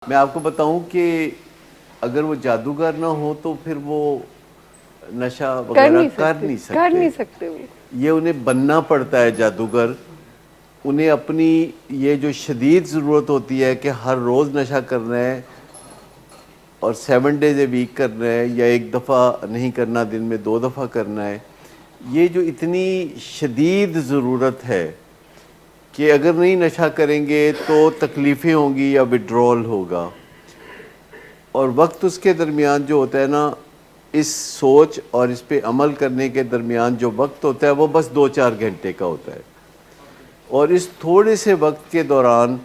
میں آپ کو بتاؤں کہ اگر وہ جادوگر نہ ہو تو پھر وہ نشہ وغیرہ کر نہیں سکتے وہ یہ انہیں بننا پڑتا ہے جادوگر. انہیں اپنی یہ جو شدید ضرورت ہوتی ہے کہ ہر روز نشہ کرنا ہے اور 7 days a week کرنا ہے یا ایک دفعہ نہیں کرنا، دن میں 2 دفعہ کرنا ہے، یہ جو اتنی شدید ضرورت ہے کہ اگر نہیں نشہ کریں گے تو تکلیفیں ہوں گی یا وڈرول ہوگا. اور وقت اس کے درمیان جو ہوتا ہے نا، اس سوچ اور اس پہ عمل کرنے کے درمیان جو وقت ہوتا ہے وہ بس 2-4 گھنٹے کا ہوتا ہے. اور اس تھوڑے سے وقت کے دوران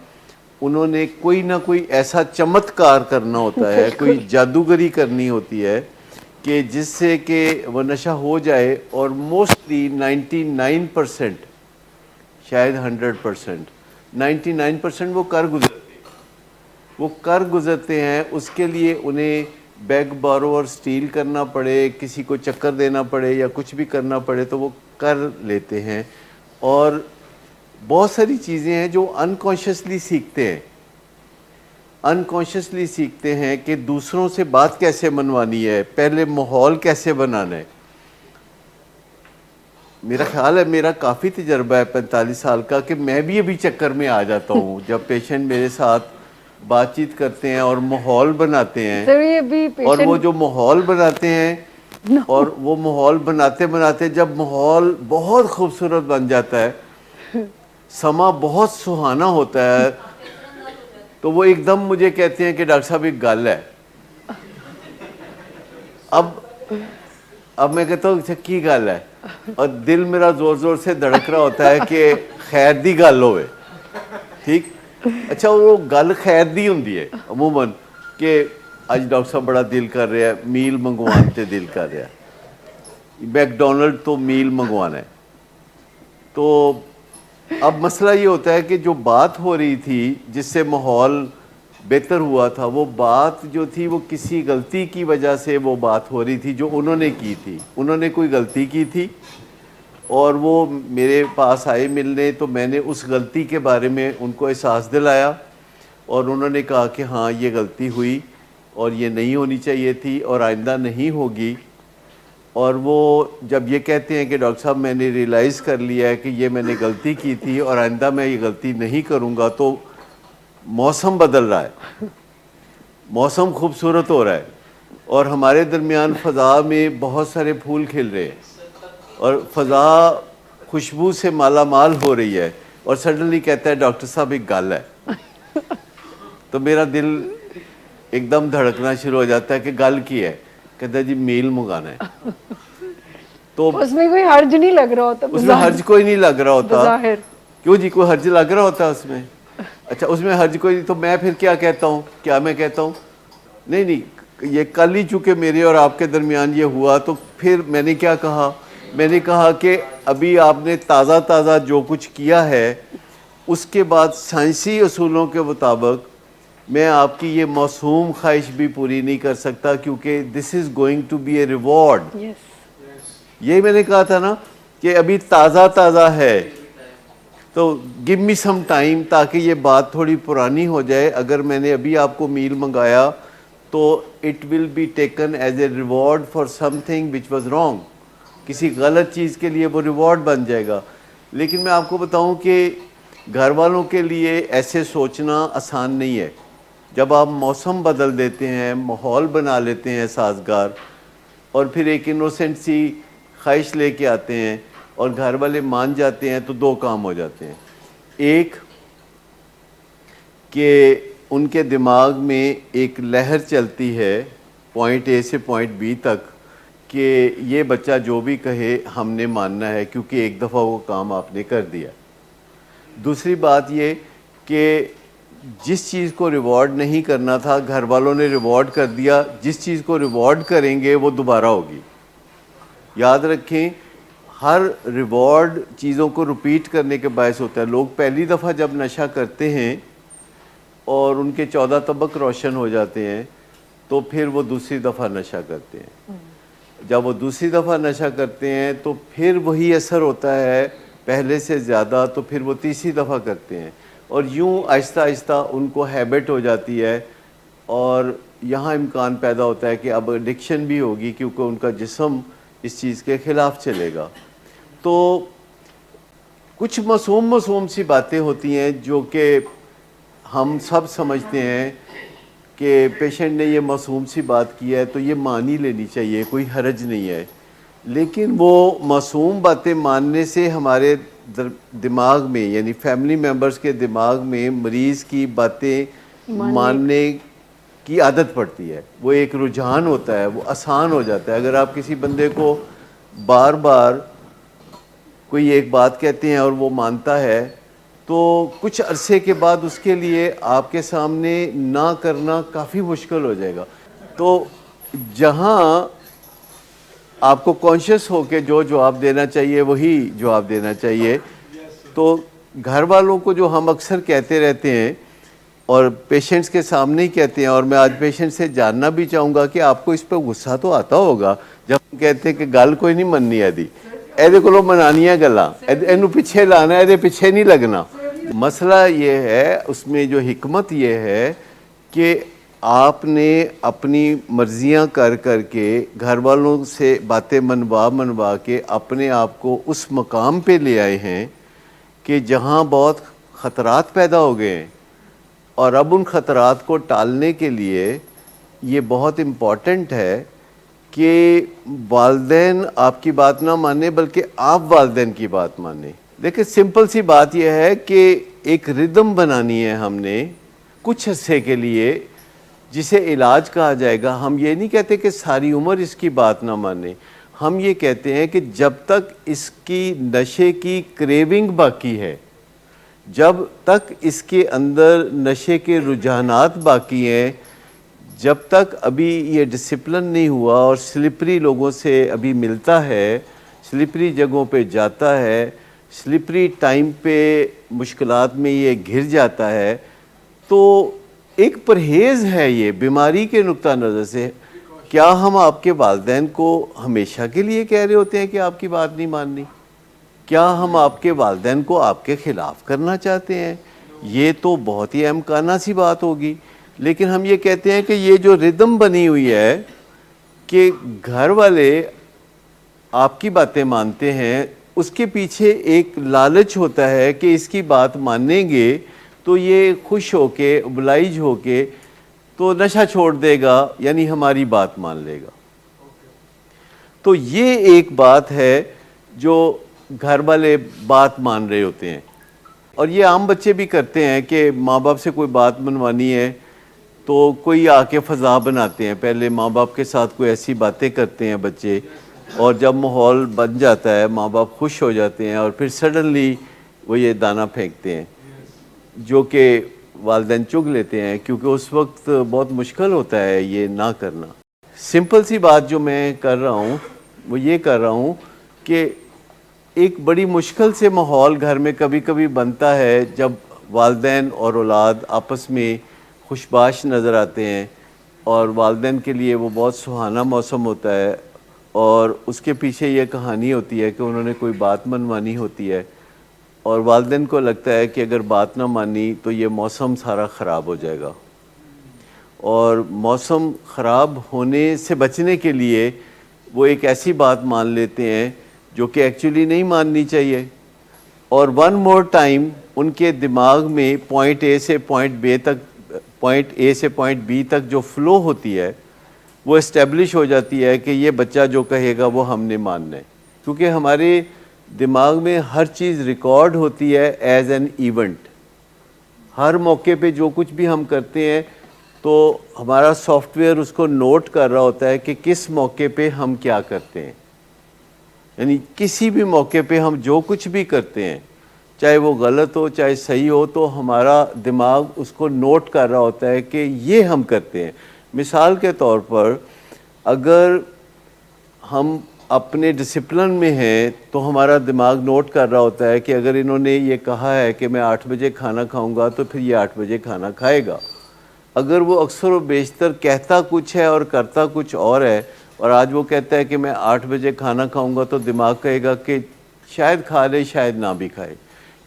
انہوں نے کوئی نہ کوئی ایسا چمتکار کرنا ہوتا ہے، کوئی جادوگری کرنی ہوتی ہے کہ جس سے کہ وہ نشہ ہو جائے. اور موسٹلی 99%، شاید 100%، 99% وہ کر گزرتے ہیں. اس کے لیے انہیں بیگ بارو اور سٹیل کرنا پڑے، کسی کو چکر دینا پڑے یا کچھ بھی کرنا پڑے تو وہ کر لیتے ہیں. اور بہت ساری چیزیں ہیں جو انکانشیسلی سیکھتے ہیں کہ دوسروں سے بات کیسے منوانی ہے، پہلے ماحول کیسے بنانا ہے. میرا خیال ہے میرا کافی تجربہ ہے 45 سال کا کہ میں بھی ابھی چکر میں آ جاتا ہوں جب پیشنٹ میرے ساتھ بات چیت کرتے ہیں اور ماحول بناتے ہیں. اور وہ جو ماحول بناتے ہیں اور وہ ماحول بناتے بناتے جب ماحول بہت خوبصورت بن جاتا ہے، سما بہت سہانا ہوتا ہے، تو وہ ایک دم مجھے کہتے ہیں کہ ڈاکٹر صاحب ایک گل ہے. اب میں کہتا ہوں کی گل ہے، اور دل میرا زور زور سے دھڑک رہا ہوتا ہے کہ خیر دی گل ہوئے. ٹھیک، اچھا وہ گل خیر دی ہوندی ہے عموماً کہ اج ڈاکٹر صاحب بڑا دل کر رہا ہے میل منگوان تے دل کر رہا ہے، میک ڈونلڈ تو میل منگوانا ہے. تو اب مسئلہ یہ ہوتا ہے کہ جو بات ہو رہی تھی جس سے ماحول بہتر ہوا تھا، وہ بات جو تھی وہ کسی غلطی کی وجہ سے وہ بات ہو رہی تھی جو انہوں نے کی تھی. انہوں نے کوئی غلطی کی تھی اور وہ میرے پاس آئے ملنے، تو میں نے اس غلطی کے بارے میں ان کو احساس دلایا اور انہوں نے کہا کہ ہاں یہ غلطی ہوئی اور یہ نہیں ہونی چاہیے تھی اور آئندہ نہیں ہوگی. اور وہ جب یہ کہتے ہیں کہ ڈاکٹر صاحب میں نے ریئلائز کر لیا ہے کہ یہ میں نے غلطی کی تھی اور آئندہ میں یہ غلطی نہیں کروں گا، تو موسم بدل رہا ہے، موسم خوبصورت ہو رہا ہے اور ہمارے درمیان فضا میں بہت سارے پھول کھل رہے ہیں اور فضا خوشبو سے مالا مال ہو رہی ہے. اور سڈنلی کہتا ہے ڈاکٹر صاحب ایک گل ہے. تو میرا دل ایک دم دھڑکنا شروع ہو جاتا ہے کہ گل کی ہے. کہتا ہے جی میل منگانا ہے. تو اس میں کوئی حرج نہیں لگ رہا ہوتا، اس میں حرج کوئی نہیں لگ رہا ہوتا. بظاہر کیوں جی، کوئی حرج لگ رہا ہوتا اس میں؟ اچھا اس میں حرج کوئی نہیں، تو میں پھر کیا کہتا ہوں؟ کیا میں کہتا ہوں نہیں یہ کل ہی چونکہ میرے اور آپ کے درمیان یہ ہوا، تو پھر میں نے کیا کہا؟ میں نے کہا کہ ابھی آپ نے تازہ جو کچھ کیا ہے اس کے بعد سائنسی اصولوں کے مطابق میں آپ کی یہ معصوم خواہش بھی پوری نہیں کر سکتا، کیونکہ this is going to be a reward. یہی میں نے کہا تھا نا کہ ابھی تازہ ہے، تو گیو می سم ٹائم تاکہ یہ بات تھوڑی پرانی ہو جائے. اگر میں نے ابھی آپ کو میل منگایا تو it will be taken as a reward for something which was wrong. کسی غلط چیز کے لیے وہ ریوارڈ بن جائے گا. لیکن میں آپ کو بتاؤں کہ گھر والوں کے لیے ایسے سوچنا آسان نہیں ہے. جب آپ موسم بدل دیتے ہیں، ماحول بنا لیتے ہیں سازگار، اور پھر ایک انوسنٹ سی خواہش لے کے آتے ہیں اور گھر والے مان جاتے ہیں، تو 2 کام ہو جاتے ہیں. ایک کہ ان کے دماغ میں ایک لہر چلتی ہے پوائنٹ اے سے پوائنٹ بی تک کہ یہ بچہ جو بھی کہے ہم نے ماننا ہے، کیونکہ ایک دفعہ وہ کام آپ نے کر دیا. دوسری بات یہ کہ جس چیز کو ریوارڈ نہیں کرنا تھا گھر والوں نے ریوارڈ کر دیا، جس چیز کو ریوارڈ کریں گے وہ دوبارہ ہوگی. یاد رکھیں، ہر ریوارڈ چیزوں کو رپیٹ کرنے کے باعث ہوتا ہے. لوگ پہلی دفعہ جب نشہ کرتے ہیں اور ان کے 14 طبق روشن ہو جاتے ہیں تو پھر وہ دوسری دفعہ نشہ کرتے ہیں. جب وہ دوسری دفعہ نشہ کرتے ہیں تو پھر وہی اثر ہوتا ہے پہلے سے زیادہ، تو پھر وہ تیسری دفعہ کرتے ہیں. اور یوں آہستہ آہستہ ان کو ہیبٹ ہو جاتی ہے اور یہاں امکان پیدا ہوتا ہے کہ اب ایڈکشن بھی ہوگی کیونکہ ان کا جسم اس چیز کے خلاف چلے گا. تو کچھ معصوم سی باتیں ہوتی ہیں جو کہ ہم سب سمجھتے ہیں کہ پیشنٹ نے یہ معصوم سی بات کی ہے تو یہ مان ہی لینی چاہیے, کوئی حرج نہیں ہے. لیکن وہ معصوم باتیں ماننے سے ہمارے دماغ میں, یعنی فیملی ممبرز کے دماغ میں مریض کی باتیں ماننے کی عادت پڑتی ہے. وہ ایک رجحان ہوتا ہے, وہ آسان ہو جاتا ہے. اگر آپ کسی بندے کو بار بار کوئی ایک بات کہتے ہیں اور وہ مانتا ہے تو کچھ عرصے کے بعد اس کے لیے آپ کے سامنے نہ کرنا کافی مشکل ہو جائے گا. تو جہاں آپ کو کانشیس ہو کے جو جواب دینا چاہیے وہی جواب دینا چاہیے. تو گھر والوں کو جو ہم اکثر کہتے رہتے ہیں اور پیشنٹس کے سامنے ہی کہتے ہیں, اور میں آج پیشنٹ سے جاننا بھی چاہوں گا کہ آپ کو اس پہ غصہ تو آتا ہوگا جب ہم کہتے ہیں کہ گل کوئی نہیں مننی آدھی, ایدے کو منانی ہے گلاں, اینو پیچھے لانا ہے, ایدے پیچھے نہیں لگنا. مسئلہ یہ ہے, اس میں جو حکمت یہ ہے کہ آپ نے اپنی مرضیاں کر کر کے گھر والوں سے باتیں منوا کے اپنے آپ کو اس مقام پہ لے آئے ہیں کہ جہاں بہت خطرات پیدا ہو گئے ہیں. اور اب ان خطرات کو ٹالنے کے لیے یہ بہت امپورٹنٹ ہے کہ والدین آپ کی بات نہ مانیں بلکہ آپ والدین کی بات مانیں. دیکھیں سمپل سی بات یہ ہے کہ ایک ردم بنانی ہے ہم نے کچھ عرصے کے لیے جسے علاج کہا جائے گا. ہم یہ نہیں کہتے کہ ساری عمر اس کی بات نہ مانیں, ہم یہ کہتے ہیں کہ جب تک اس کی نشے کی کریونگ باقی ہے, جب تک اس کے اندر نشے کے رجحانات باقی ہیں, جب تک ابھی یہ ڈسپلن نہیں ہوا اور سلپری لوگوں سے ابھی ملتا ہے, سلپری جگہوں پہ جاتا ہے, سلپری ٹائم پہ مشکلات میں یہ گھر جاتا ہے, تو ایک پرہیز ہے یہ بیماری کے نقطہ نظر سے. کیا ہم آپ کے والدین کو ہمیشہ کے لیے کہہ رہے ہوتے ہیں کہ آپ کی بات نہیں ماننی؟ کیا ہم آپ کے والدین کو آپ کے خلاف کرنا چاہتے ہیں؟ یہ تو بہت ہی امکانہ سی بات ہوگی. لیکن ہم یہ کہتے ہیں کہ یہ جو ردم بنی ہوئی ہے کہ گھر والے آپ کی باتیں مانتے ہیں, اس کے پیچھے ایک لالچ ہوتا ہے کہ اس کی بات مانیں گے تو یہ خوش ہو کے oblige ہو کے تو نشہ چھوڑ دے گا, یعنی ہماری بات مان لے گا. تو یہ ایک بات ہے جو گھر والے بات مان رہے ہوتے ہیں. اور یہ عام بچے بھی کرتے ہیں کہ ماں باپ سے کوئی بات منوانی ہے تو کوئی آ کے فضا بناتے ہیں, پہلے ماں باپ کے ساتھ کوئی ایسی باتیں کرتے ہیں بچے, اور جب ماحول بن جاتا ہے ماں باپ خوش ہو جاتے ہیں اور پھر سڈنلی وہ یہ دانہ پھینکتے ہیں جو کہ والدین چگ لیتے ہیں, کیونکہ اس وقت بہت مشکل ہوتا ہے یہ نہ کرنا. سمپل سی بات جو میں کر رہا ہوں وہ یہ کر رہا ہوں کہ ایک بڑی مشکل سے ماحول گھر میں کبھی کبھی بنتا ہے جب والدین اور اولاد آپس میں خوشباش نظر آتے ہیں, اور والدین کے لیے وہ بہت سہانا موسم ہوتا ہے, اور اس کے پیچھے یہ کہانی ہوتی ہے کہ انہوں نے کوئی بات منوانی ہوتی ہے, اور والدین کو لگتا ہے کہ اگر بات نہ مانی تو یہ موسم سارا خراب ہو جائے گا. اور موسم خراب ہونے سے بچنے کے لیے وہ ایک ایسی بات مان لیتے ہیں جو کہ ایکچولی نہیں ماننی چاہیے. اور ون مور ٹائم ان کے دماغ میں پوائنٹ اے سے پوائنٹ بی تک جو فلو ہوتی ہے وہ اسٹیبلش ہو جاتی ہے کہ یہ بچہ جو کہے گا وہ ہم نے ماننا ہے. کیونکہ ہمارے دماغ میں ہر چیز ریکارڈ ہوتی ہے ایز این ایونٹ. ہر موقع پہ جو کچھ بھی ہم کرتے ہیں تو ہمارا سافٹ ویئر اس کو نوٹ کر رہا ہوتا ہے کہ کس موقع پہ ہم کیا کرتے ہیں. یعنی کسی بھی موقع پہ ہم جو کچھ بھی کرتے ہیں, چاہے وہ غلط ہو چاہے صحیح ہو, تو ہمارا دماغ اس کو نوٹ کر رہا ہوتا ہے کہ یہ ہم کرتے ہیں. مثال کے طور پر اگر ہم اپنے ڈسپلن میں ہیں تو ہمارا دماغ نوٹ کر رہا ہوتا ہے کہ اگر انہوں نے یہ کہا ہے کہ میں 8 بجے کھانا کھاؤں گا تو پھر یہ 8 بجے کھانا کھائے گا. اگر وہ اکثر و بیشتر کہتا کچھ ہے اور کرتا کچھ اور ہے, اور آج وہ کہتا ہے کہ میں 8 بجے کھانا کھاؤں گا, تو دماغ کہے گا کہ شاید کھا لے شاید نہ بھی کھائے.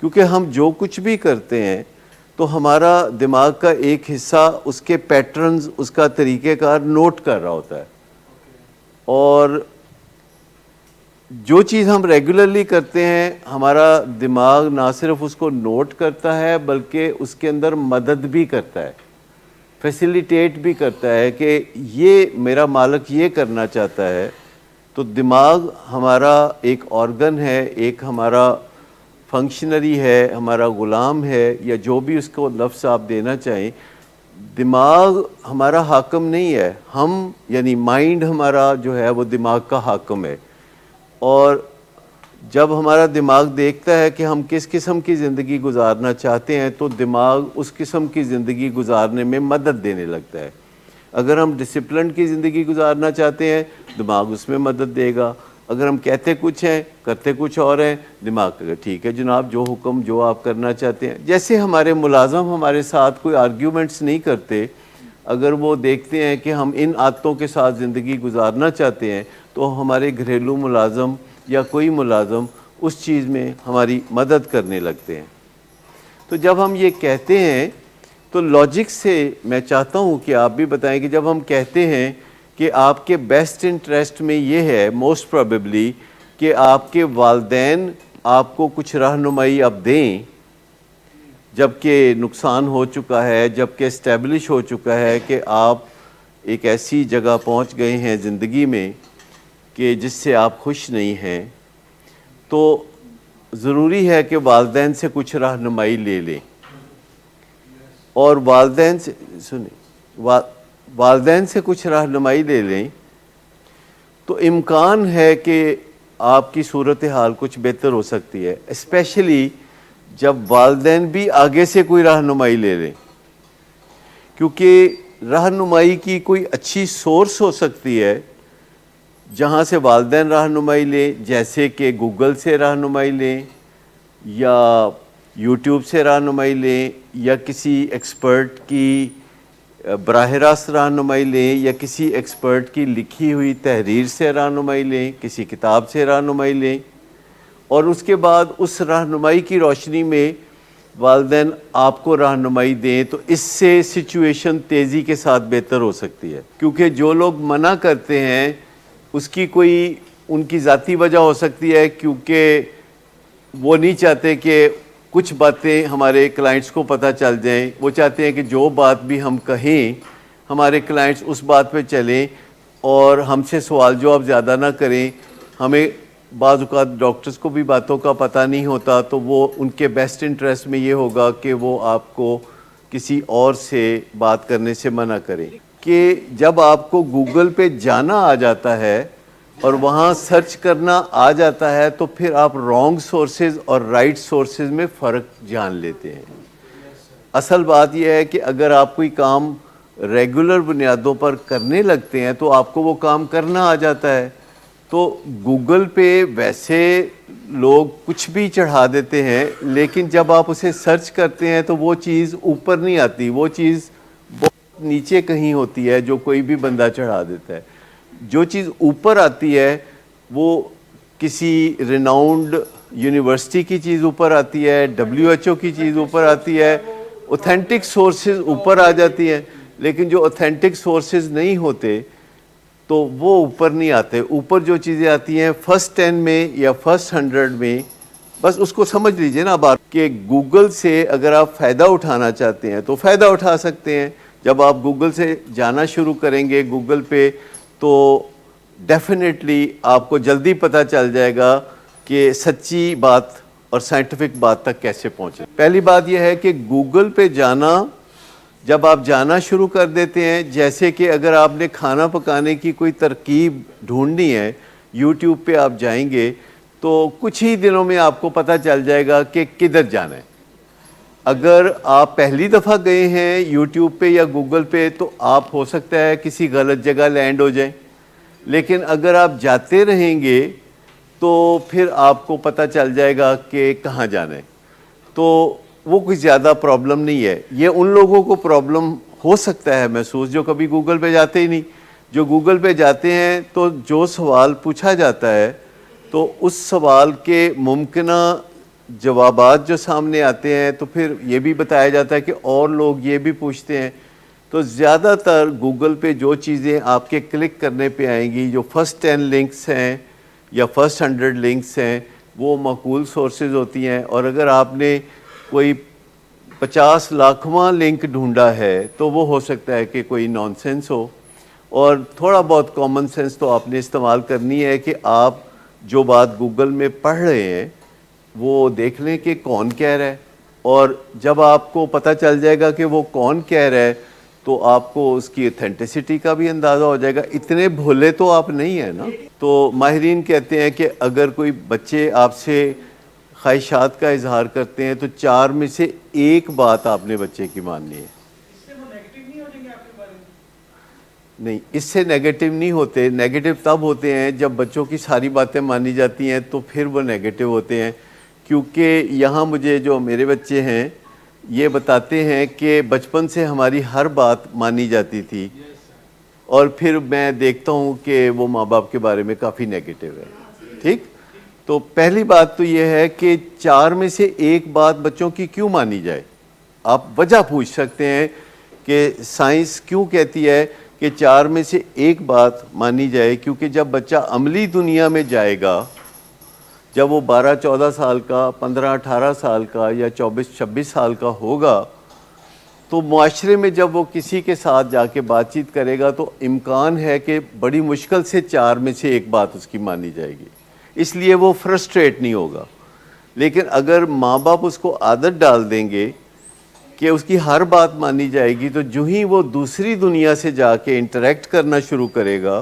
کیونکہ ہم جو کچھ بھی کرتے ہیں تو ہمارا دماغ کا ایک حصہ اس کے پیٹرنز، اس کا طریقہ کار نوٹ کر رہا ہوتا ہے، اور جو چیز ہم ریگولرلی کرتے ہیں ہمارا دماغ نہ صرف اس کو نوٹ کرتا ہے بلکہ اس کے اندر مدد بھی کرتا ہے، فیسیلیٹیٹ بھی کرتا ہے کہ یہ میرا مالک یہ کرنا چاہتا ہے. تو دماغ ہمارا ایک آرگن ہے، ایک ہمارا فنکشنری ہے، ہمارا غلام ہے، یا جو بھی اس کو لفظ آپ دینا چاہیں. دماغ ہمارا حاکم نہیں ہے، ہم یعنی مائنڈ ہمارا جو ہے وہ دماغ کا حاکم ہے. اور جب ہمارا دماغ دیکھتا ہے کہ ہم کس قسم کی زندگی گزارنا چاہتے ہیں تو دماغ اس قسم کی زندگی گزارنے میں مدد دینے لگتا ہے. اگر ہم ڈسپلن کی زندگی گزارنا چاہتے ہیں دماغ اس میں مدد دے گا. اگر ہم کہتے کچھ ہیں کرتے کچھ اور ہیں، دماغ کہے ٹھیک ہے جناب، جو حکم جو آپ کرنا چاہتے ہیں. جیسے ہمارے ملازم ہمارے ساتھ کوئی آرگیومنٹس نہیں کرتے، اگر وہ دیکھتے ہیں کہ ہم ان عادتوں کے ساتھ زندگی گزارنا چاہتے ہیں تو ہمارے گھریلو ملازم یا کوئی ملازم اس چیز میں ہماری مدد کرنے لگتے ہیں. تو جب ہم یہ کہتے ہیں تو لاجک سے میں چاہتا ہوں کہ آپ بھی بتائیں کہ جب ہم کہتے ہیں کہ آپ کے بیسٹ انٹرسٹ میں یہ ہے موسٹ پروبیبلی کہ آپ کے والدین آپ کو کچھ رہنمائی اب دیں، جب کہ نقصان ہو چکا ہے، جب کہ اسٹیبلش ہو چکا ہے کہ آپ ایک ایسی جگہ پہنچ گئے ہیں زندگی میں کہ جس سے آپ خوش نہیں ہیں، تو ضروری ہے کہ والدین سے کچھ رہنمائی لے لیں. اور والدین سے کچھ رہنمائی لے لیں تو امکان ہے کہ آپ کی صورتحال کچھ بہتر ہو سکتی ہے، اسپیشلی جب والدین بھی آگے سے کوئی رہنمائی لے لیں. کیونکہ رہنمائی کی کوئی اچھی سورس ہو سکتی ہے جہاں سے والدین رہنمائی لیں، جیسے کہ گوگل سے رہنمائی لیں یا یوٹیوب سے رہنمائی لیں یا کسی ایکسپرٹ کی براہ راست رہنمائی لیں یا کسی ایکسپرٹ کی لکھی ہوئی تحریر سے رہنمائی لیں، کسی کتاب سے رہنمائی لیں، اور اس کے بعد اس رہنمائی کی روشنی میں والدین آپ کو رہنمائی دیں تو اس سے سچویشن تیزی کے ساتھ بہتر ہو سکتی ہے. کیونکہ جو لوگ منع کرتے ہیں اس کی کوئی ان کی ذاتی وجہ ہو سکتی ہے، کیونکہ وہ نہیں چاہتے کہ کچھ باتیں ہمارے کلائنٹس کو پتہ چل جائیں. وہ چاہتے ہیں کہ جو بات بھی ہم کہیں ہمارے کلائنٹس اس بات پہ چلیں اور ہم سے سوال جواب زیادہ نہ کریں. ہمیں بعض اوقات ڈاکٹرز کو بھی باتوں کا پتہ نہیں ہوتا، تو وہ ان کے بیسٹ انٹرسٹ میں یہ ہوگا کہ وہ آپ کو کسی اور سے بات کرنے سے منع کریں. کہ جب آپ کو گوگل پہ جانا آ جاتا ہے اور وہاں سرچ کرنا آ جاتا ہے تو پھر آپ رانگ سورسز اور رائٹ سورسز میں فرق جان لیتے ہیں. اصل بات یہ ہے کہ اگر آپ کوئی کام ریگولر بنیادوں پر کرنے لگتے ہیں تو آپ کو وہ کام کرنا آ جاتا ہے. تو گوگل پہ ویسے لوگ کچھ بھی چڑھا دیتے ہیں، لیکن جب آپ اسے سرچ کرتے ہیں تو وہ چیز اوپر نہیں آتی، وہ چیز بہت نیچے کہیں ہوتی ہے جو کوئی بھی بندہ چڑھا دیتا ہے. جو چیز اوپر آتی ہے وہ کسی ریناؤنڈ یونیورسٹی کی چیز اوپر آتی ہے، WHO کی چیز اوپر آتی ہے، اوتھینٹک سورسز اوپر آ جاتی ہیں. لیکن جو اوتھینٹک سورسز نہیں ہوتے تو وہ اوپر نہیں آتے. اوپر جو چیزیں آتی ہیں فرسٹ 10 میں یا فرسٹ 100 میں، بس اس کو سمجھ لیجئے نا بات کہ گوگل سے اگر آپ فائدہ اٹھانا چاہتے ہیں تو فائدہ اٹھا سکتے ہیں. جب آپ گوگل سے جانا شروع کریں گے گوگل پہ تو ڈیفینیٹلی آپ کو جلدی پتہ چل جائے گا کہ سچی بات اور سائنٹیفک بات تک کیسے پہنچے. پہلی بات یہ ہے کہ گوگل پہ جانا، جب آپ جانا شروع کر دیتے ہیں، جیسے کہ اگر آپ نے کھانا پکانے کی کوئی ترکیب ڈھونڈنی ہے یوٹیوب پہ آپ جائیں گے تو کچھ ہی دنوں میں آپ کو پتہ چل جائے گا کہ کدھر جانا ہے. اگر آپ پہلی دفعہ گئے ہیں یوٹیوب پہ یا گوگل پہ تو آپ ہو سکتا ہے کسی غلط جگہ لینڈ ہو جائیں، لیکن اگر آپ جاتے رہیں گے تو پھر آپ کو پتہ چل جائے گا کہ کہاں جانا ہے. تو وہ کوئی زیادہ پرابلم نہیں ہے. یہ ان لوگوں کو پرابلم ہو سکتا ہے محسوس جو کبھی گوگل پہ جاتے ہی نہیں. جو گوگل پہ جاتے ہیں تو جو سوال پوچھا جاتا ہے تو اس سوال کے ممکنہ جوابات جو سامنے آتے ہیں تو پھر یہ بھی بتایا جاتا ہے کہ اور لوگ یہ بھی پوچھتے ہیں. تو زیادہ تر گوگل پہ جو چیزیں آپ کے کلک کرنے پہ آئیں گی، جو فرسٹ 10 لنکس ہیں یا فرسٹ 100 لنکس ہیں، وہ معقول سورسز ہوتی ہیں. اور اگر آپ نے کوئی 50 لاکھواں لنک ڈھونڈا ہے تو وہ ہو سکتا ہے کہ کوئی نان سینس ہو. اور تھوڑا بہت کامن سینس تو آپ نے استعمال کرنی ہے کہ آپ جو بات گوگل میں پڑھ رہے ہیں وہ دیکھ لیں کہ کون کہہ رہا ہے. اور جب آپ کو پتہ چل جائے گا کہ وہ کون کہہ رہا ہے تو آپ کو اس کی ایتھینٹسٹی کا بھی اندازہ ہو جائے گا. اتنے بھولے تو آپ نہیں ہیں نا. تو ماہرین کہتے ہیں کہ اگر کوئی بچے آپ سے خواہشات کا اظہار کرتے ہیں تو 4 میں سے 1 بات آپ نے بچے کی ماننی ہے. نہیں، اس سے نیگیٹو نہیں ہوتے. نیگیٹو تب ہوتے ہیں جب بچوں کی ساری باتیں مانی جاتی ہیں تو پھر وہ نیگیٹو ہوتے ہیں. کیونکہ یہاں مجھے جو میرے بچے ہیں یہ بتاتے ہیں کہ بچپن سے ہماری ہر بات مانی جاتی تھی، اور پھر میں دیکھتا ہوں کہ وہ ماں باپ کے بارے میں کافی نیگیٹو ہے. ٹھیک، تو پہلی بات تو یہ ہے کہ 4 میں سے 1 بات بچوں کی کیوں مانی جائے. آپ وجہ پوچھ سکتے ہیں کہ سائنس کیوں کہتی ہے کہ 4 میں سے 1 بات مانی جائے. کیونکہ جب بچہ عملی دنیا میں جائے گا، جب وہ 12-14 سال کا، 15-18 سال کا یا 24-26 سال کا ہوگا، تو معاشرے میں جب وہ کسی کے ساتھ جا کے بات چیت کرے گا تو امکان ہے کہ بڑی مشکل سے 4 میں سے 1 بات اس کی مانی جائے گی. اس لیے وہ فرسٹریٹ نہیں ہوگا. لیکن اگر ماں باپ اس کو عادت ڈال دیں گے کہ اس کی ہر بات مانی جائے گی، تو جو ہی وہ دوسری دنیا سے جا کے انٹریکٹ کرنا شروع کرے گا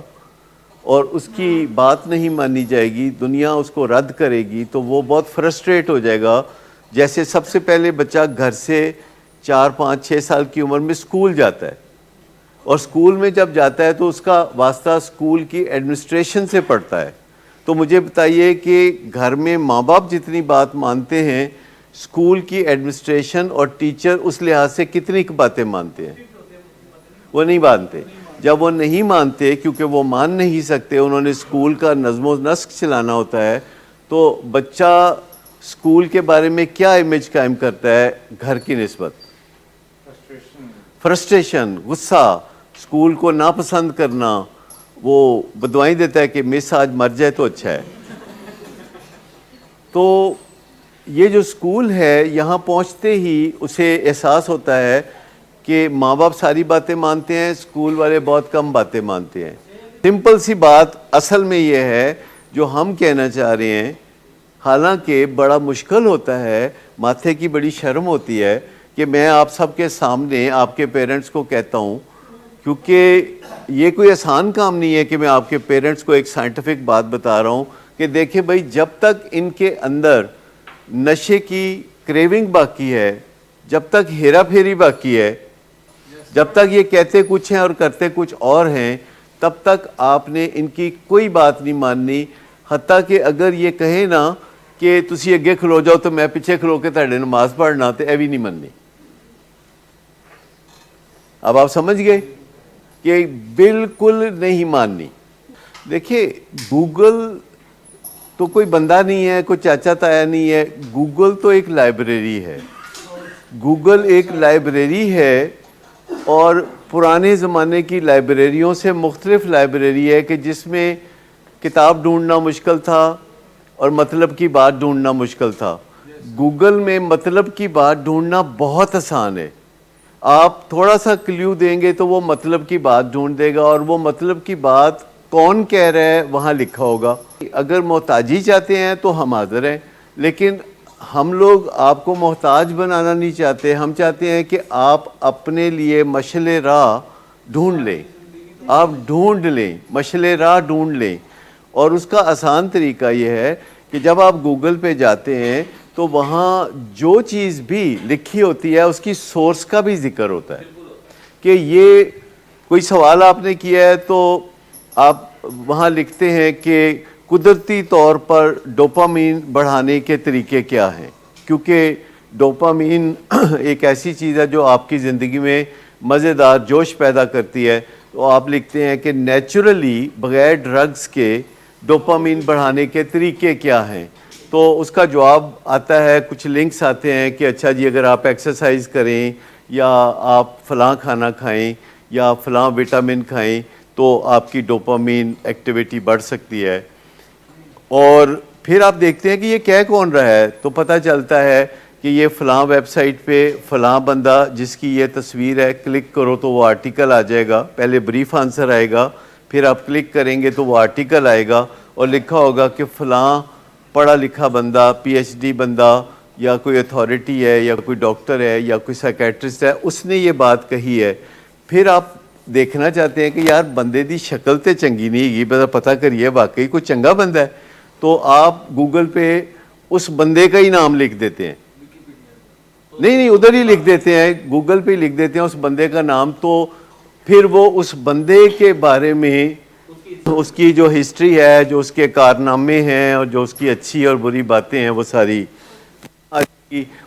اور اس کی بات نہیں مانی جائے گی، دنیا اس کو رد کرے گی، تو وہ بہت فرسٹریٹ ہو جائے گا. جیسے سب سے پہلے بچہ گھر سے 4-5-6 سال کی عمر میں اسکول جاتا ہے، اور اسکول میں جب جاتا ہے تو اس کا واسطہ اسکول کی ایڈمنسٹریشن سے پڑتا ہے. تو مجھے بتائیے کہ گھر میں ماں باپ جتنی بات مانتے ہیں، اسکول کی ایڈمنسٹریشن اور ٹیچر اس لحاظ سے کتنی باتیں مانتے ہیں؟ وہ نہیں مانتے. جب وہ نہیں مانتے، کیونکہ وہ مان نہیں سکتے، انہوں نے اسکول کا نظم و نسق چلانا ہوتا ہے، تو بچہ اسکول کے بارے میں کیا امیج قائم کرتا ہے گھر کی نسبت؟ فرسٹریشن، غصہ، اسکول کو ناپسند کرنا. وہ بدوائیں دیتا ہے کہ مس آج مر جائے تو اچھا ہے. تو یہ جو اسکول ہے، یہاں پہنچتے ہی اسے احساس ہوتا ہے کہ ماں باپ ساری باتیں مانتے ہیں، اسکول والے بہت کم باتیں مانتے ہیں. سمپل سی بات اصل میں یہ ہے جو ہم کہنا چاہ رہے ہیں. حالانکہ بڑا مشکل ہوتا ہے، ماتھے کی بڑی شرم ہوتی ہے کہ میں آپ سب کے سامنے آپ کے پیرنٹس کو کہتا ہوں، کیونکہ یہ کوئی آسان کام نہیں ہے کہ میں آپ کے پیرنٹس کو ایک سائنٹیفک بات بتا رہا ہوں کہ دیکھیں بھائی، جب تک ان کے اندر نشے کی کریونگ باقی ہے، جب تک ہیرا پھیری باقی ہے، جب تک یہ کہتے کچھ ہیں اور کرتے کچھ اور ہیں، تب تک آپ نے ان کی کوئی بات نہیں ماننی. حتیٰ کہ اگر یہ کہیں نا کہ تسی اگے کھلو جاؤ تو میں پیچھے کھلو کے تہاڈے نماز پڑھنا، تو یہ بھی نہیں مننی. اب آپ سمجھ گئے کہ بالکل نہیں ماننی. دیکھیے، گوگل تو کوئی بندہ نہیں ہے، کوئی چاچا تایا نہیں ہے. گوگل تو ایک لائبریری ہے. گوگل ایک لائبریری ہے، اور پرانے زمانے کی لائبریریوں سے مختلف لائبریری ہے کہ جس میں کتاب ڈھونڈنا مشکل تھا اور مطلب کی بات ڈھونڈنا مشکل تھا. گوگل میں مطلب کی بات ڈھونڈنا بہت آسان ہے. آپ تھوڑا سا کلیو دیں گے تو وہ مطلب کی بات ڈھونڈ دے گا، اور وہ مطلب کی بات کون کہہ رہا ہے وہاں لکھا ہوگا. اگر محتاجی چاہتے ہیں تو ہم حاضر ہیں، لیکن ہم لوگ آپ کو محتاج بنانا نہیں چاہتے. ہم چاہتے ہیں کہ آپ اپنے لیے مشعل راہ ڈھونڈ لیں. آپ ڈھونڈ لیں، مشعل راہ ڈھونڈ لیں. اور اس کا آسان طریقہ یہ ہے کہ جب آپ گوگل پہ جاتے ہیں تو وہاں جو چیز بھی لکھی ہوتی ہے اس کی سورس کا بھی ذکر ہوتا ہے کہ یہ کوئی سوال آپ نے کیا ہے تو آپ وہاں لکھتے ہیں کہ قدرتی طور پر ڈوپامین بڑھانے کے طریقے کیا ہیں. کیونکہ ڈوپامین ایک ایسی چیز ہے جو آپ کی زندگی میں مزیدار جوش پیدا کرتی ہے. تو آپ لکھتے ہیں کہ نیچرلی بغیر ڈرگز کے ڈوپامین بڑھانے کے طریقے کیا ہیں. تو تو اس کا جواب آتا ہے، کچھ لنکس آتے ہیں کہ اچھا جی اگر آپ ایکسرسائز کریں یا آپ فلاں کھانا کھائیں یا فلاں وٹامن کھائیں تو آپ کی ڈوپامین ایکٹیویٹی بڑھ سکتی ہے. اور پھر آپ دیکھتے ہیں کہ یہ کہہ کون رہا ہے، تو پتہ چلتا ہے کہ یہ فلاں ویب سائٹ پہ فلاں بندہ جس کی یہ تصویر ہے، کلک کرو تو وہ آرٹیکل آ جائے گا. پہلے بریف آنسر آئے گا، پھر آپ کلک کریں گے تو وہ آرٹیکل آئے گا اور لکھا ہوگا کہ فلاں پڑھا لکھا بندہ، پی ایچ ڈی بندہ یا کوئی اتھارٹی ہے یا کوئی ڈاکٹر ہے یا کوئی سائیکیٹرسٹ ہے، اس نے یہ بات کہی ہے. پھر آپ دیکھنا چاہتے ہیں کہ یار بندے دی شکل تے چنگی نہیں گی، بس پتہ کریے واقعی کوئی چنگا بندہ ہے، تو آپ گوگل پہ اس بندے کا ہی نام لکھ دیتے ہیں. نہیں ادھر ہی لکھ دیتے ہیں، گوگل پہ ہی لکھ دیتے ہیں اس بندے کا نام. تو پھر وہ اس بندے کے بارے میں اس کی جو ہسٹری ہے، جو اس کے کارنامے ہیں اور جو اس کی اچھی اور بری باتیں ہیں وہ ساری،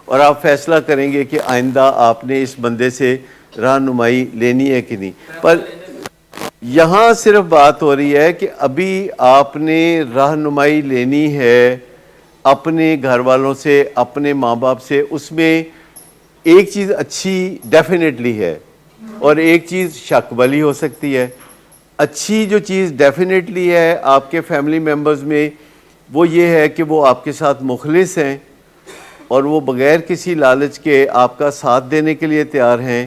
اور آپ فیصلہ کریں گے کہ آئندہ آپ نے اس بندے سے رہنمائی لینی ہے کہ نہیں. پر یہاں صرف بات ہو رہی ہے کہ ابھی آپ نے رہنمائی لینی ہے اپنے گھر والوں سے، اپنے ماں باپ سے. اس میں ایک چیز اچھی ڈیفینیٹلی ہے اور ایک چیز شک والی ہو سکتی ہے. اچھی جو چیز ڈیفینیٹلی ہے آپ کے فیملی ممبرز میں وہ یہ ہے کہ وہ آپ کے ساتھ مخلص ہیں اور وہ بغیر کسی لالچ کے آپ کا ساتھ دینے کے لیے تیار ہیں،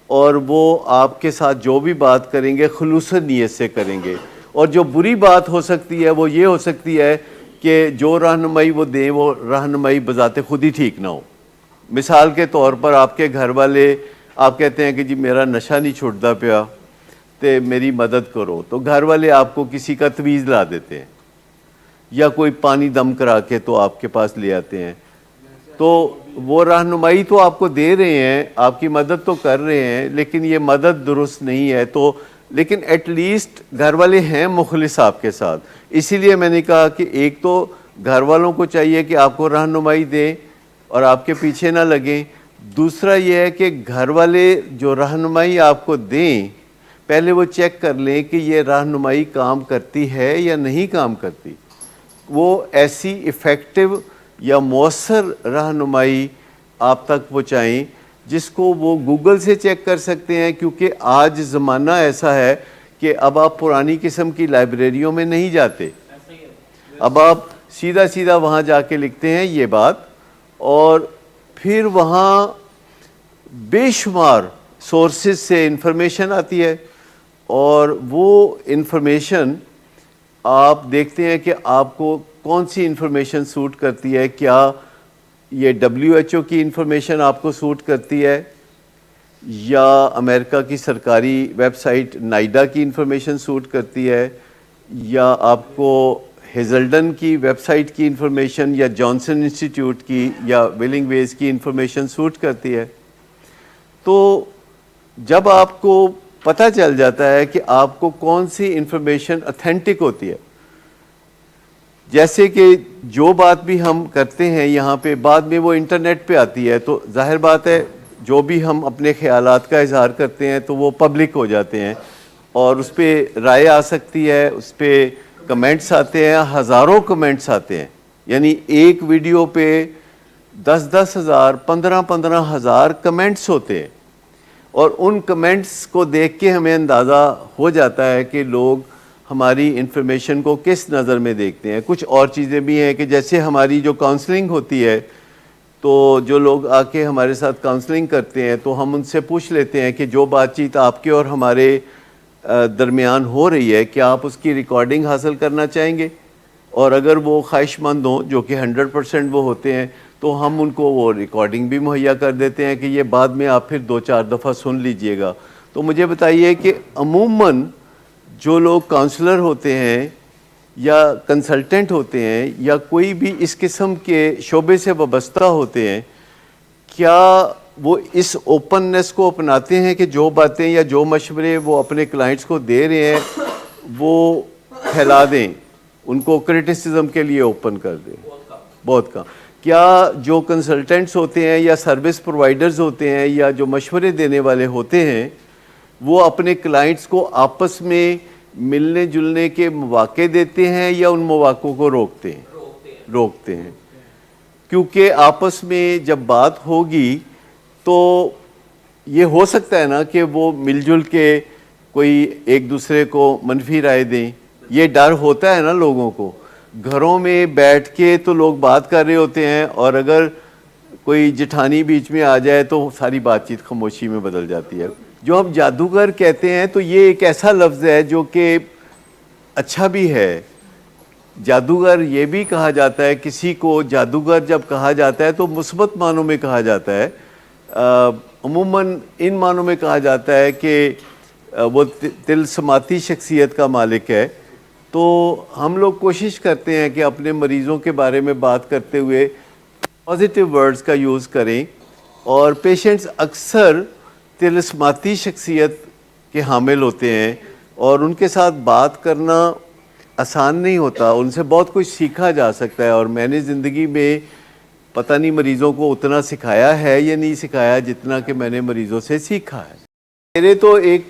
اور وہ آپ کے ساتھ جو بھی بات کریں گے خلوص نیت سے کریں گے. اور جو بری بات ہو سکتی ہے وہ یہ ہو سکتی ہے کہ جو رہنمائی وہ دیں وہ رہنمائی بذات خود ہی ٹھیک نہ ہو. مثال کے طور پر آپ کے گھر والے آپ کہتے ہیں کہ جی میرا نشہ نہیں چھوٹتا پیا تے میری مدد کرو، تو گھر والے آپ کو کسی کا تویز لا دیتے ہیں یا کوئی پانی دم کرا کے تو آپ کے پاس لے آتے ہیں. تو وہ رہنمائی تو آپ کو دے رہے ہیں، آپ کی مدد تو کر رہے ہیں، لیکن یہ مدد درست نہیں ہے. تو لیکن ایٹ لیسٹ گھر والے ہیں مخلص آپ کے ساتھ. اسی لیے میں نے کہا کہ ایک تو گھر والوں کو چاہیے کہ آپ کو رہنمائی دیں اور آپ کے پیچھے نہ لگیں. دوسرا یہ ہے کہ گھر والے جو رہنمائی آپ کو دیں پہلے وہ چیک کر لیں کہ یہ رہنمائی کام کرتی ہے یا نہیں کام کرتی. وہ ایسی ایفیکٹو یا مؤثر رہنمائی آپ تک پہنچائیں جس کو وہ گوگل سے چیک کر سکتے ہیں، کیونکہ آج زمانہ ایسا ہے کہ اب آپ پرانی قسم کی لائبریریوں میں نہیں جاتے. اب آپ سیدھا وہاں جا کے لکھتے ہیں یہ بات، اور پھر وہاں بے شمار سورسز سے انفارمیشن آتی ہے، اور وہ انفارمیشن آپ دیکھتے ہیں کہ آپ کو کون سی انفارمیشن سوٹ کرتی ہے. کیا یہ WHO کی انفارمیشن آپ کو سوٹ کرتی ہے یا امریکہ کی سرکاری ویب سائٹ نائڈا کی انفارمیشن سوٹ کرتی ہے یا آپ کو ہیزلڈن کی ویب سائٹ کی انفارمیشن یا جانسن انسٹیٹیوٹ کی یا ویلنگ ویز کی انفارمیشن سوٹ کرتی ہے. تو جب آپ کو پتہ چل جاتا ہے کہ آپ کو کون سی انفارمیشن اتھینٹک ہوتی ہے، جیسے کہ جو بات بھی ہم کرتے ہیں یہاں پہ بعد میں وہ انٹرنیٹ پہ آتی ہے، تو ظاہر بات ہے جو بھی ہم اپنے خیالات کا اظہار کرتے ہیں تو وہ پبلک ہو جاتے ہیں اور اس پہ رائے آ سکتی ہے، اس پہ کمنٹس آتے ہیں، ہزاروں کمنٹس آتے ہیں. یعنی ایک ویڈیو پہ 10,000 15,000 کمنٹس ہوتے ہیں، اور ان کمنٹس کو دیکھ کے ہمیں اندازہ ہو جاتا ہے کہ لوگ ہماری انفارمیشن کو کس نظر میں دیکھتے ہیں. کچھ اور چیزیں بھی ہیں کہ جیسے ہماری جو کاؤنسلنگ ہوتی ہے تو جو لوگ آ کے ہمارے ساتھ کاؤنسلنگ کرتے ہیں تو ہم ان سے پوچھ لیتے ہیں کہ جو بات چیت آپ کے اور ہمارے درمیان ہو رہی ہے کیا آپ اس کی ریکارڈنگ حاصل کرنا چاہیں گے، اور اگر وہ خواہش مند ہوں جو کہ 100% وہ ہوتے ہیں تو ہم ان کو وہ ریکارڈنگ بھی مہیا کر دیتے ہیں کہ یہ بعد میں آپ پھر 2-4 دفعہ سن لیجئے گا. تو مجھے بتائیے کہ عموماً جو لوگ کاؤنسلر ہوتے ہیں یا کنسلٹنٹ ہوتے ہیں یا کوئی بھی اس قسم کے شعبے سے وابستہ ہوتے ہیں، کیا وہ اس اوپننس کو اپناتے ہیں کہ جو باتیں یا جو مشورے وہ اپنے کلائنٹس کو دے رہے ہیں وہ پھیلا دیں، ان کو کرٹیسزم کے لیے اوپن کر دیں؟ بہت کم. کیا جو کنسلٹنٹس ہوتے ہیں یا سروس پرووائڈرز ہوتے ہیں یا جو مشورے دینے والے ہوتے ہیں وہ اپنے کلائنٹس کو آپس میں ملنے جلنے کے مواقع دیتے ہیں یا ان مواقعوں کو روکتے ہیں؟ روکتے ہیں، کیونکہ آپس میں جب بات ہوگی تو یہ ہو سکتا ہے نا کہ وہ مل جل کے کوئی ایک دوسرے کو منفی رائے دیں. یہ ڈر ہوتا ہے نا لوگوں کو. گھروں میں بیٹھ کے تو لوگ بات کر رہے ہوتے ہیں، اور اگر کوئی جٹھانی بیچ میں آ جائے تو ساری بات چیت خاموشی میں بدل جاتی ہے. جو ہم جادوگر کہتے ہیں تو یہ ایک ایسا لفظ ہے جو کہ اچھا بھی ہے. جادوگر یہ بھی کہا جاتا ہے، کسی کو جادوگر جب کہا جاتا ہے تو مثبت معنوں میں کہا جاتا ہے. عموماً ان معنوں میں کہا جاتا ہے کہ وہ طلسماتی شخصیت کا مالک ہے. تو ہم لوگ کوشش کرتے ہیں کہ اپنے مریضوں کے بارے میں بات کرتے ہوئے پازیٹیو ورڈز کا یوز کریں، اور پیشنٹس اکثر طلسماتی شخصیت کے حامل ہوتے ہیں اور ان کے ساتھ بات کرنا آسان نہیں ہوتا. ان سے بہت کچھ سیکھا جا سکتا ہے، اور میں نے زندگی میں پتہ نہیں مریضوں کو اتنا سکھایا ہے یا نہیں سکھایا جتنا کہ میں نے مریضوں سے سیکھا ہے. میرے تو ایک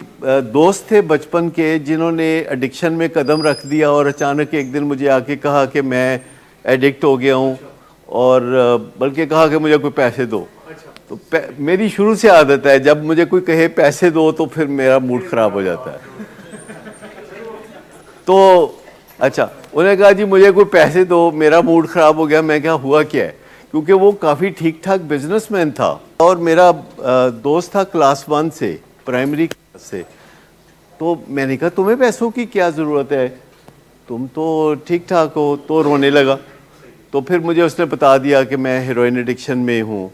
دوست تھے بچپن کے جنہوں نے ایڈکشن میں قدم رکھ دیا، اور اچانک ایک دن مجھے آ کے کہا کہ میں ایڈکٹ ہو گیا ہوں، اور بلکہ کہا کہ مجھے کوئی پیسے دو. تو میری شروع سے عادت ہے جب مجھے کوئی کہے پیسے دو تو پھر میرا موڈ خراب ہو جاتا ہے. تو اچھا انہوں نے کہا جی مجھے کوئی پیسے دو، میرا موڈ خراب ہو گیا. میں کہا ہوا کیا ہے؟ کیونکہ وہ کافی ٹھیک ٹھاک بزنس مین تھا، اور میرا دوست تھا کلاس 1 سے، پرائمری کلاس سے. تو میں نے کہا تمہیں پیسوں کی کیا ضرورت ہے، تم تو ٹھیک ٹھاک ہو. تو رونے لگا. تو پھر مجھے اس نے بتا دیا کہ میں ہیروئن ایڈکشن میں ہوں،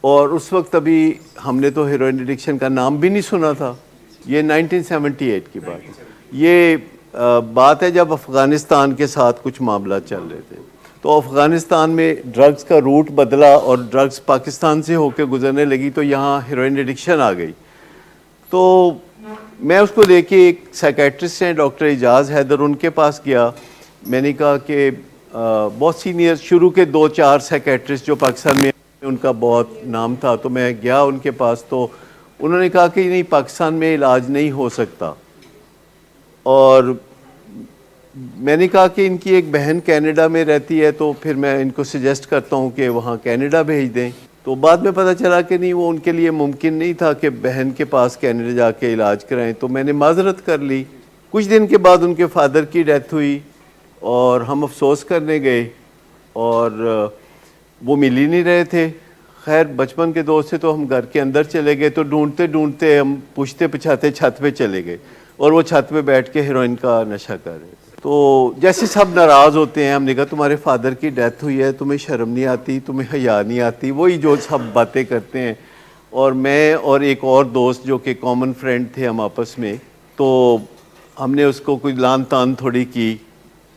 اور اس وقت ابھی ہم نے تو ہیروئن ایڈکشن کا نام بھی نہیں سنا تھا. یہ 1978 کی بات ہے. یہ بات ہے جب افغانستان کے ساتھ کچھ معاملات چل رہے تھے. تو افغانستان میں ڈرگز کا روٹ بدلا اور ڈرگز پاکستان سے ہو کے گزرنے لگی، تو یہاں ہیروئن ایڈکشن آ گئی. تو میں اس کو لے کے ایک سائیکیٹرسٹ ہیں ڈاکٹر اعجاز حیدر، ان کے پاس گیا. میں نے کہا کہ بہت سینئر شروع کے 2-4 سائیکیٹرسٹ جو پاکستان میں ان کا بہت نام تھا، تو میں گیا ان کے پاس. تو انہوں نے کہا کہ نہیں، پاکستان میں علاج نہیں ہو سکتا. اور میں نے کہا کہ ان کی ایک بہن کینیڈا میں رہتی ہے، تو پھر میں ان کو سجیسٹ کرتا ہوں کہ وہاں کینیڈا بھیج دیں. تو بعد میں پتہ چلا کہ نہیں، وہ ان کے لیے ممکن نہیں تھا کہ بہن کے پاس کینیڈا جا کے علاج کرائیں. تو میں نے معذرت کر لی. کچھ دن کے بعد ان کے فادر کی ڈیتھ ہوئی، اور ہم افسوس کرنے گئے، اور وہ مل ہی نہیں رہے تھے. خیر بچپن کے دوست سے تو ہم گھر کے اندر چلے گئے، تو ڈھونڈتے ڈھونڈتے ہم پوچھتے پچھاتے چھت پہ چلے گئے، اور وہ چھت پہ بیٹھ کے ہیروئن کا نشہ کر رہے تھے. تو جیسے سب ناراض ہوتے ہیں، ہم نے کہا تمہارے فادر کی ڈیتھ ہوئی ہے، تمہیں شرم نہیں آتی، تمہیں حیا نہیں آتی، وہی جو سب باتیں کرتے ہیں. اور میں اور ایک اور دوست جو کہ کامن فرینڈ تھے ہم آپس میں، تو ہم نے اس کو کوئی لان تان تھوڑی کی.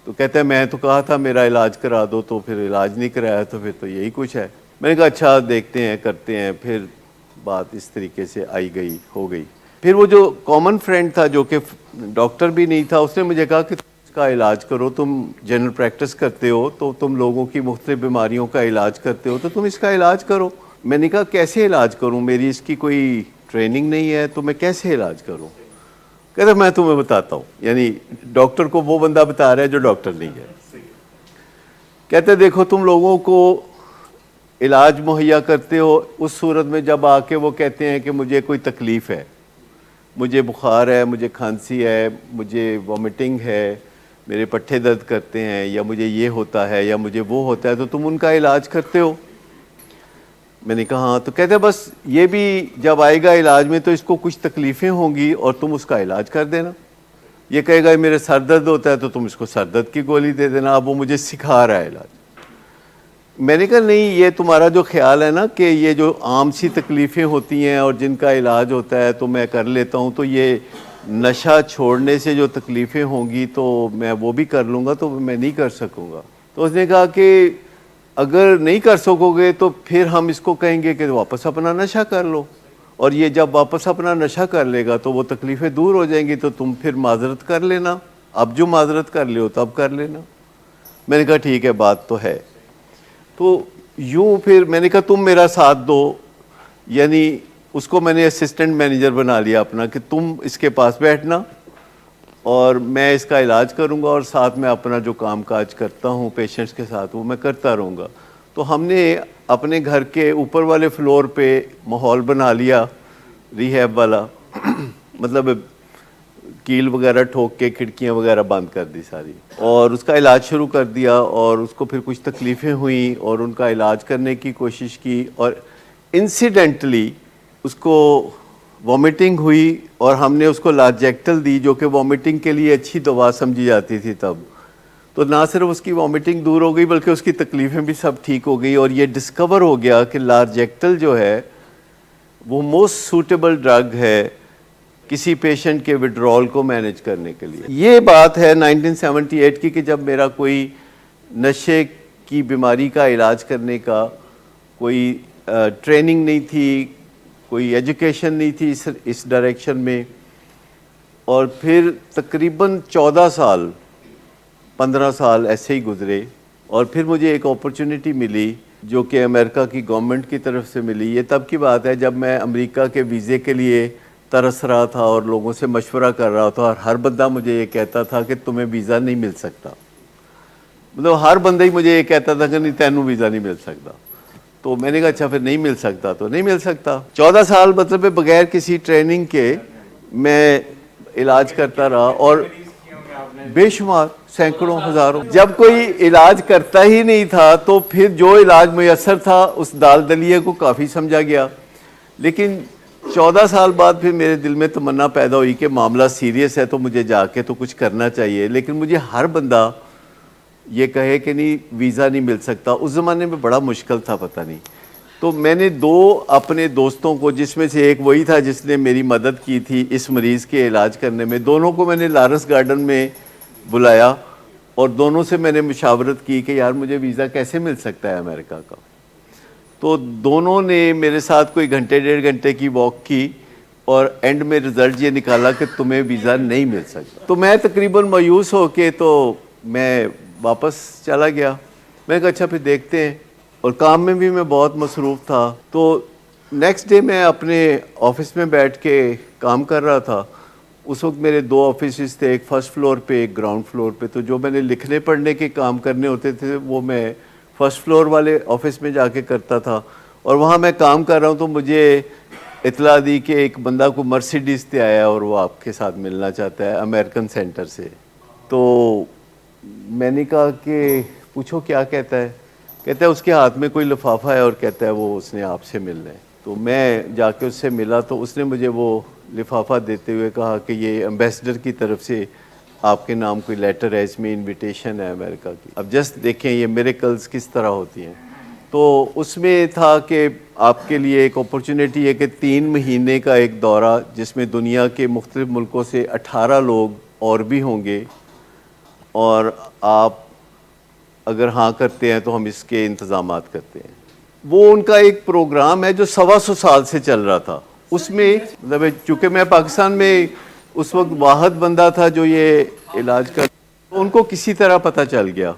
تو کہتا ہے میں تو کہا تھا میرا علاج کرا دو، تو پھر علاج نہیں کرایا، تو پھر تو یہی کچھ ہے. میں نے کہا اچھا دیکھتے ہیں کرتے ہیں. پھر بات اس طریقے سے آئی گئی ہو گئی. پھر وہ جو کامن فرینڈ تھا جو کہ ڈاکٹر بھی نہیں تھا، اس نے مجھے کہا کہ اس کا علاج کرو، تم جنرل پریکٹس کرتے ہو تو تم لوگوں کی مختلف بیماریوں کا علاج کرتے ہو، تو تم اس کا علاج کرو. میں نے کہا کیسے علاج کروں، میری اس کی کوئی ٹریننگ نہیں ہے، تو میں کیسے علاج کروں؟ کہتا میں تمہیں بتاتا ہوں. یعنی ڈاکٹر کو وہ بندہ بتا رہا ہے جو ڈاکٹر نہیں ہے. کہتے دیکھو تم لوگوں کو علاج مہیا کرتے ہو اس صورت میں جب آ کے وہ کہتے ہیں کہ مجھے کوئی تکلیف ہے، مجھے بخار ہے، مجھے کھانسی ہے، مجھے وامٹنگ ہے، میرے پٹھے درد کرتے ہیں، یا مجھے یہ ہوتا ہے یا مجھے وہ ہوتا ہے، تو تم ان کا علاج کرتے ہو؟ میں نے کہا ہاں. تو کہتے بس یہ بھی جب آئے گا علاج میں تو اس کو کچھ تکلیفیں ہوں گی اور تم اس کا علاج کر دینا. یہ کہے گا میرے سر درد ہوتا ہے تو تم اس کو سر درد کی گولی دے دینا. اب وہ مجھے سکھا رہا ہے علاج. میں نے کہا نہیں، یہ تمہارا جو خیال ہے نا کہ یہ جو عام سی تکلیفیں ہوتی ہیں اور جن کا علاج ہوتا ہے تو میں کر لیتا ہوں، تو یہ نشہ چھوڑنے سے جو تکلیفیں ہوں گی تو میں وہ بھی کر لوں گا، تو میں نہیں کر سکوں گا. تو اس نے کہا کہ اگر نہیں کر سکو گے تو پھر ہم اس کو کہیں گے کہ واپس اپنا نشہ کر لو، اور یہ جب واپس اپنا نشہ کر لے گا تو وہ تکلیفیں دور ہو جائیں گی، تو تم پھر معذرت کر لینا، اب جو معذرت کر لے ہو تب کر لینا. میں نے کہا ٹھیک ہے بات تو ہے. تو یوں پھر میں نے کہا تم میرا ساتھ دو. یعنی اس کو میں نے اسسٹنٹ مینیجر بنا لیا اپنا، کہ تم اس کے پاس بیٹھنا اور میں اس کا علاج کروں گا اور ساتھ میں اپنا جو کام کاج کرتا ہوں پیشنٹس کے ساتھ وہ میں کرتا رہوں گا. تو ہم نے اپنے گھر کے اوپر والے فلور پہ ماحول بنا لیا ریہیب والا مطلب کیل وغیرہ ٹھوک کے کھڑکیاں وغیرہ بند کر دی ساری, اور اس کا علاج شروع کر دیا. اور اس کو پھر کچھ تکلیفیں ہوئیں اور ان کا علاج کرنے کی کوشش کی, اور انسیڈنٹلی اس کو وامٹنگ ہوئی اور ہم نے اس کو لاجیکٹل دی جو کہ وامٹنگ کے لیے اچھی دوا سمجھی جاتی تھی تب. تو نہ صرف اس کی وامٹنگ دور ہو گئی بلکہ اس کی تکلیفیں بھی سب ٹھیک ہو گئی, اور یہ ڈسکور ہو گیا کہ لاجیکٹل جو ہے وہ موسٹ سوٹیبل ڈرگ ہے کسی پیشنٹ کے وڈرال کو مینیج کرنے کے لیے. یہ بات ہے 1978 کی کہ جب میرا کوئی نشے کی بیماری کا علاج کرنے کا کوئی ٹریننگ نہیں تھی, کوئی ایجوکیشن نہیں تھی اس ڈائریکشن میں. اور پھر تقریباً 15 سال ایسے ہی گزرے, اور پھر مجھے ایک اپرچونٹی ملی جو کہ امریکہ کی گورنمنٹ کی طرف سے ملی. یہ تب کی بات ہے جب میں امریکہ کے ویزے کے لیے ترس رہا تھا اور لوگوں سے مشورہ کر رہا تھا, اور ہر بندہ مجھے یہ کہتا تھا کہ تمہیں ویزا نہیں مل سکتا. مطلب ہر بندہ ہی مجھے یہ کہتا تھا کہ نہیں تینوں ویزا نہیں مل سکتا. تو میں نے کہا اچھا پھر نہیں مل سکتا تو نہیں مل سکتا. 14 سال مطلب بغیر کسی ٹریننگ کے میں علاج کرتا رہا, اور بے شمار سینکڑوں ہزاروں. جب کوئی علاج کرتا ہی نہیں تھا تو پھر جو علاج میسر تھا اس دال دلیے کو کافی سمجھا گیا. لیکن 14 سال بعد پھر میرے دل میں تمنا پیدا ہوئی کہ معاملہ سیریس ہے تو مجھے جا کے تو کچھ کرنا چاہیے. لیکن مجھے ہر بندہ یہ کہے کہ نہیں ویزا نہیں مل سکتا, اس زمانے میں بڑا مشکل تھا پتہ نہیں. تو میں نے 2 اپنے دوستوں کو, جس میں سے ایک وہی تھا جس نے میری مدد کی تھی اس مریض کے علاج کرنے میں, دونوں کو میں نے لارنس گارڈن میں بلایا اور دونوں سے میں نے مشاورت کی کہ یار مجھے ویزا کیسے مل سکتا ہے امریکہ کا. تو دونوں نے میرے ساتھ کوئی گھنٹے 1.5 گھنٹے کی واک کی اور اینڈ میں رزلٹ یہ نکالا کہ تمہیں ویزا نہیں مل سکتا. تو میں تقریباً مایوس ہو کے تو میں واپس چلا گیا. میں کہا اچھا پھر دیکھتے ہیں, اور کام میں بھی میں بہت مصروف تھا. تو نیکسٹ ڈے میں اپنے آفس میں بیٹھ کے کام کر رہا تھا. اس وقت میرے 2 آفیسز تھے, ایک فرسٹ فلور پہ ایک گراؤنڈ فلور پہ. تو جو میں نے لکھنے پڑھنے کے کام کرنے ہوتے تھے وہ میں فرسٹ فلور والے آفس میں جا کے کرتا تھا. اور وہاں میں کام کر رہا ہوں تو مجھے اطلاع دی کہ ایک بندہ کو مرسیڈیز سے آیا اور وہ آپ کے ساتھ ملنا چاہتا ہے امریکن سینٹر سے. تو میں نے کہا کہ پوچھو کیا کہتا ہے. کہتا ہے اس کے ہاتھ میں کوئی لفافہ ہے اور کہتا ہے وہ اس نے آپ سے ملنا ہے. تو میں جا کے اس سے ملا تو اس نے مجھے وہ لفافہ دیتے ہوئے کہا کہ یہ ایمبیسڈر کی طرف سے آپ کے نام کوئی لیٹر ہے, اس میں انویٹیشن ہے امریکہ کی. اب جسٹ دیکھیں یہ میریکلز کس طرح ہوتی ہیں. تو اس میں تھا کہ آپ کے لیے ایک اپرچونٹی ہے کہ 3 مہینے کا ایک دورہ جس میں دنیا کے مختلف ملکوں سے 18 لوگ اور بھی ہوں گے, اور آپ اگر ہاں کرتے ہیں تو ہم اس کے انتظامات کرتے ہیں. وہ ان کا ایک پروگرام ہے جو 125 سال سے چل رہا تھا. اس میں مطلب چونکہ میں پاکستان میں اس وقت واحد بندہ تھا جو یہ علاج کر, ان کو کسی طرح پتہ چل گیا,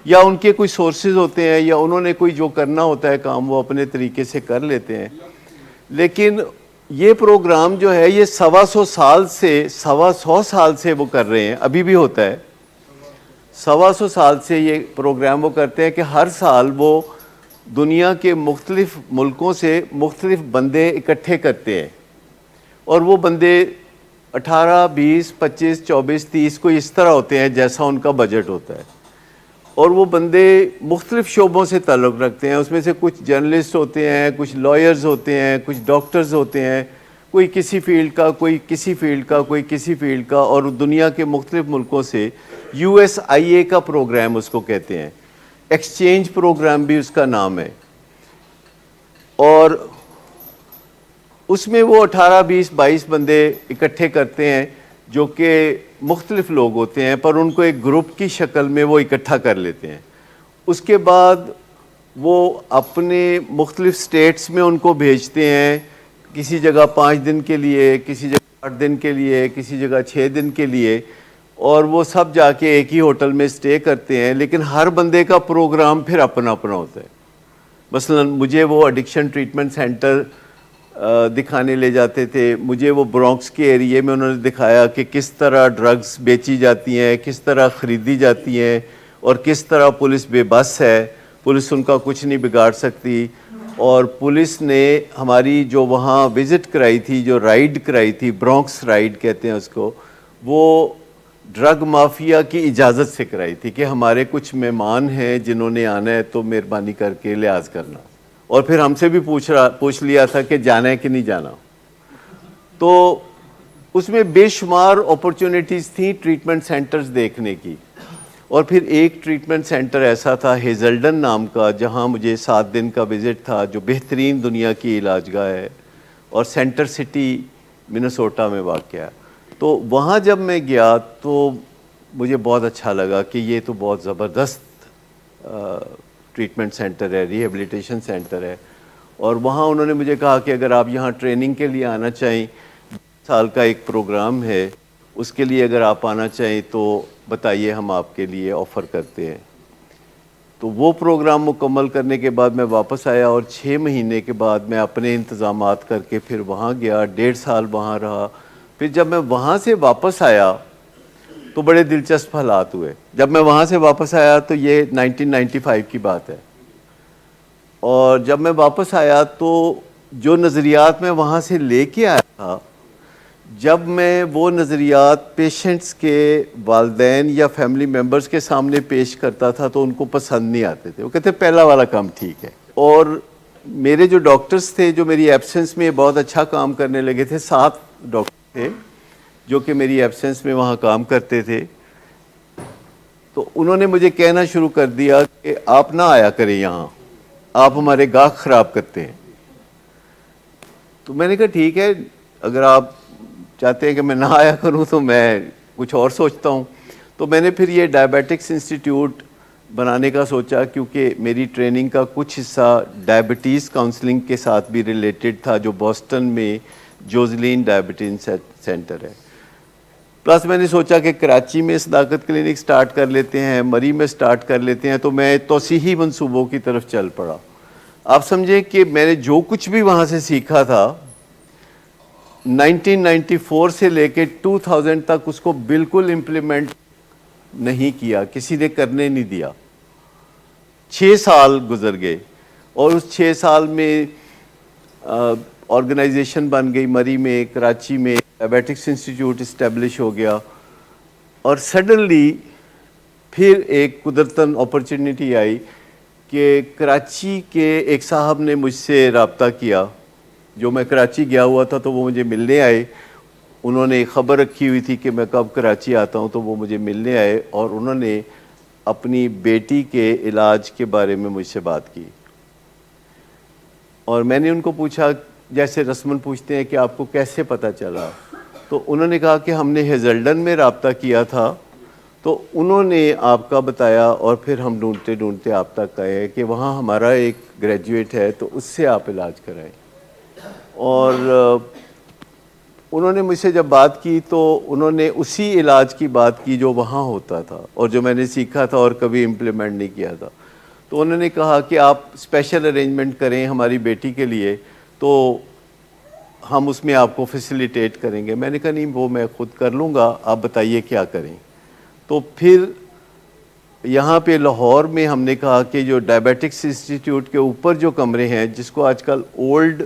یا ان کے کوئی سورسز ہوتے ہیں یا انہوں نے کوئی جو کرنا ہوتا ہے کام وہ اپنے طریقے سے کر لیتے ہیں. لیکن یہ پروگرام جو ہے یہ 125 سال سے وہ کر رہے ہیں, ابھی بھی ہوتا ہے. 125 سال سے یہ پروگرام وہ کرتے ہیں کہ ہر سال وہ دنیا کے مختلف ملکوں سے مختلف بندے اکٹھے کرتے ہیں, اور وہ بندے 18, 20, 25, 24, 30 کوئی اس طرح ہوتے ہیں جیسا ان کا بجٹ ہوتا ہے. اور وہ بندے مختلف شعبوں سے تعلق رکھتے ہیں. اس میں سے کچھ جرنلسٹ ہوتے ہیں, کچھ لائرز ہوتے ہیں, کچھ ڈاکٹرز ہوتے ہیں, کوئی کسی فیلڈ کا, کوئی کسی فیلڈ کا, کوئی کسی فیلڈ کا, اور دنیا کے مختلف ملکوں سے USIA کا پروگرام اس کو کہتے ہیں, ایکسچینج پروگرام بھی اس کا نام ہے. اور اس میں وہ 18, 20, 22 بندے اکٹھے کرتے ہیں جو کہ مختلف لوگ ہوتے ہیں, پر ان کو ایک گروپ کی شکل میں وہ اکٹھا کر لیتے ہیں. اس کے بعد وہ اپنے مختلف سٹیٹس میں ان کو بھیجتے ہیں, کسی جگہ 5 دن کے لیے, کسی جگہ 8 دن کے لیے, کسی جگہ 6 دن کے لیے, اور وہ سب جا کے ایک ہی ہوٹل میں سٹے کرتے ہیں. لیکن ہر بندے کا پروگرام پھر اپنا اپنا ہوتا ہے. مثلا مجھے وہ ایڈکشن ٹریٹمنٹ سینٹر دکھانے لے جاتے تھے مجھے. وہ برونکس کے ایریے میں انہوں نے دکھایا کہ کس طرح ڈرگز بیچی جاتی ہیں, کس طرح خریدی جاتی ہیں, اور کس طرح پولیس بے بس ہے, پولیس ان کا کچھ نہیں بگاڑ سکتی. اور پولیس نے ہماری جو وہاں وزٹ کرائی تھی, جو رائیڈ کرائی تھی, برونکس رائیڈ کہتے ہیں اس کو, وہ ڈرگ مافیا کی اجازت سے کرائی تھی کہ ہمارے کچھ مہمان ہیں جنہوں نے آنا ہے تو مہربانی کر کے لحاظ کرنا. اور پھر ہم سے بھی پوچھ لیا تھا کہ جانا ہے کہ نہیں جانا. تو اس میں بے شمار اپرچونٹیز تھیں ٹریٹمنٹ سینٹرز دیکھنے کی. اور پھر ایک ٹریٹمنٹ سینٹر ایسا تھا ہیزلڈن نام کا, جہاں مجھے 7 دن کا وزٹ تھا, جو بہترین دنیا کی علاج گاہ ہے اور سینٹر سٹی منیسوٹا میں واقع ہے. تو وہاں جب میں گیا تو مجھے بہت اچھا لگا کہ یہ تو بہت زبردست ٹریٹمنٹ سینٹر ہے, ریہیبلیٹیشن سینٹر ہے. اور وہاں انہوں نے مجھے کہا کہ اگر آپ یہاں ٹریننگ کے لیے آنا چاہیں, 2 سال کا ایک پروگرام ہے, اس کے لیے اگر آپ آنا چاہیں تو بتائیے, ہم آپ کے لیے آفر کرتے ہیں. تو وہ پروگرام مکمل کرنے کے بعد میں واپس آیا اور 6 مہینے کے بعد میں اپنے انتظامات کر کے پھر وہاں گیا, 1.5 سال وہاں رہا. پھر جب میں وہاں سے واپس آیا تو بڑے دلچسپ حالات ہوئے. جب میں وہاں سے واپس آیا تو یہ 1995 کی بات ہے, اور جب میں واپس آیا تو جو نظریات میں وہاں سے لے کے آیا تھا, جب میں وہ نظریات پیشنٹس کے والدین یا فیملی ممبرز کے سامنے پیش کرتا تھا تو ان کو پسند نہیں آتے تھے. وہ کہتے پہلا والا کام ٹھیک ہے. اور میرے جو ڈاکٹرز تھے جو میری ایبسنس میں بہت اچھا کام کرنے لگے تھے, 7 ڈاکٹر تھے جو کہ میری ایبسنس میں وہاں کام کرتے تھے, تو انہوں نے مجھے کہنا شروع کر دیا کہ آپ نہ آیا کریں یہاں, آپ ہمارے گاہک خراب کرتے ہیں. تو میں نے کہا ٹھیک ہے, اگر آپ چاہتے ہیں کہ میں نہ آیا کروں تو میں کچھ اور سوچتا ہوں. تو میں نے پھر یہ ڈائبیٹکس انسٹیٹیوٹ بنانے کا سوچا, کیونکہ میری ٹریننگ کا کچھ حصہ ڈائبٹیز کاؤنسلنگ کے ساتھ بھی ریلیٹڈ تھا, جو بوسٹن میں جوزلین ڈائبٹیز سینٹر ہے. پلس میں نے سوچا کہ کراچی میں صداقت کلینک سٹارٹ کر لیتے ہیں, مری میں سٹارٹ کر لیتے ہیں. تو میں توسیعی منصوبوں کی طرف چل پڑا. آپ سمجھیں کہ میں نے جو کچھ بھی وہاں سے سیکھا تھا 1994 سے لے کے 2000 تک اس کو بالکل امپلیمنٹ نہیں کیا, کسی نے کرنے نہیں دیا. 6 سال گزر گئے اور اس 6 سال میں آرگنائزیشن بن گئی مری میں, کراچی میں ڈائبیٹکس انسٹیٹیوٹ اسٹیبلش ہو گیا. اور سڈنلی پھر ایک قدرتاً اپرچونٹی آئی کہ کراچی کے ایک صاحب نے مجھ سے رابطہ کیا. جو میں کراچی گیا ہوا تھا تو وہ مجھے ملنے آئے. انہوں نے خبر رکھی ہوئی تھی کہ میں کب کراچی آتا ہوں, تو وہ مجھے ملنے آئے اور انہوں نے اپنی بیٹی کے علاج کے بارے میں مجھ سے بات کی. اور میں نے ان کو پوچھا, جیسے رسماً پوچھتے ہیں کہ آپ کو کیسے پتہ چلا, تو انہوں نے کہا کہ ہم نے ہیزلڈن میں رابطہ کیا تھا تو انہوں نے آپ کا بتایا, اور پھر ہم ڈھونڈتے ڈھونڈتے آپ تک آئے کہ وہاں ہمارا ایک گریجویٹ ہے تو اس سے آپ علاج کرائیں. اور انہوں نے مجھ سے جب بات کی تو انہوں نے اسی علاج کی بات کی جو وہاں ہوتا تھا اور جو میں نے سیکھا تھا اور کبھی امپلیمنٹ نہیں کیا تھا. تو انہوں نے کہا کہ آپ اسپیشل ارینجمنٹ کریں ہماری بیٹی کے لیے تو ہم اس میں آپ کو فیسیلیٹیٹ کریں گے. میں نے کہا نہیں, وہ میں خود کر لوں گا, آپ بتائیے کیا کریں. تو پھر یہاں پہ لاہور میں ہم نے کہا کہ جو ڈائبیٹکس انسٹیٹیوٹ کے اوپر جو کمرے ہیں, جس کو آج کل اولڈ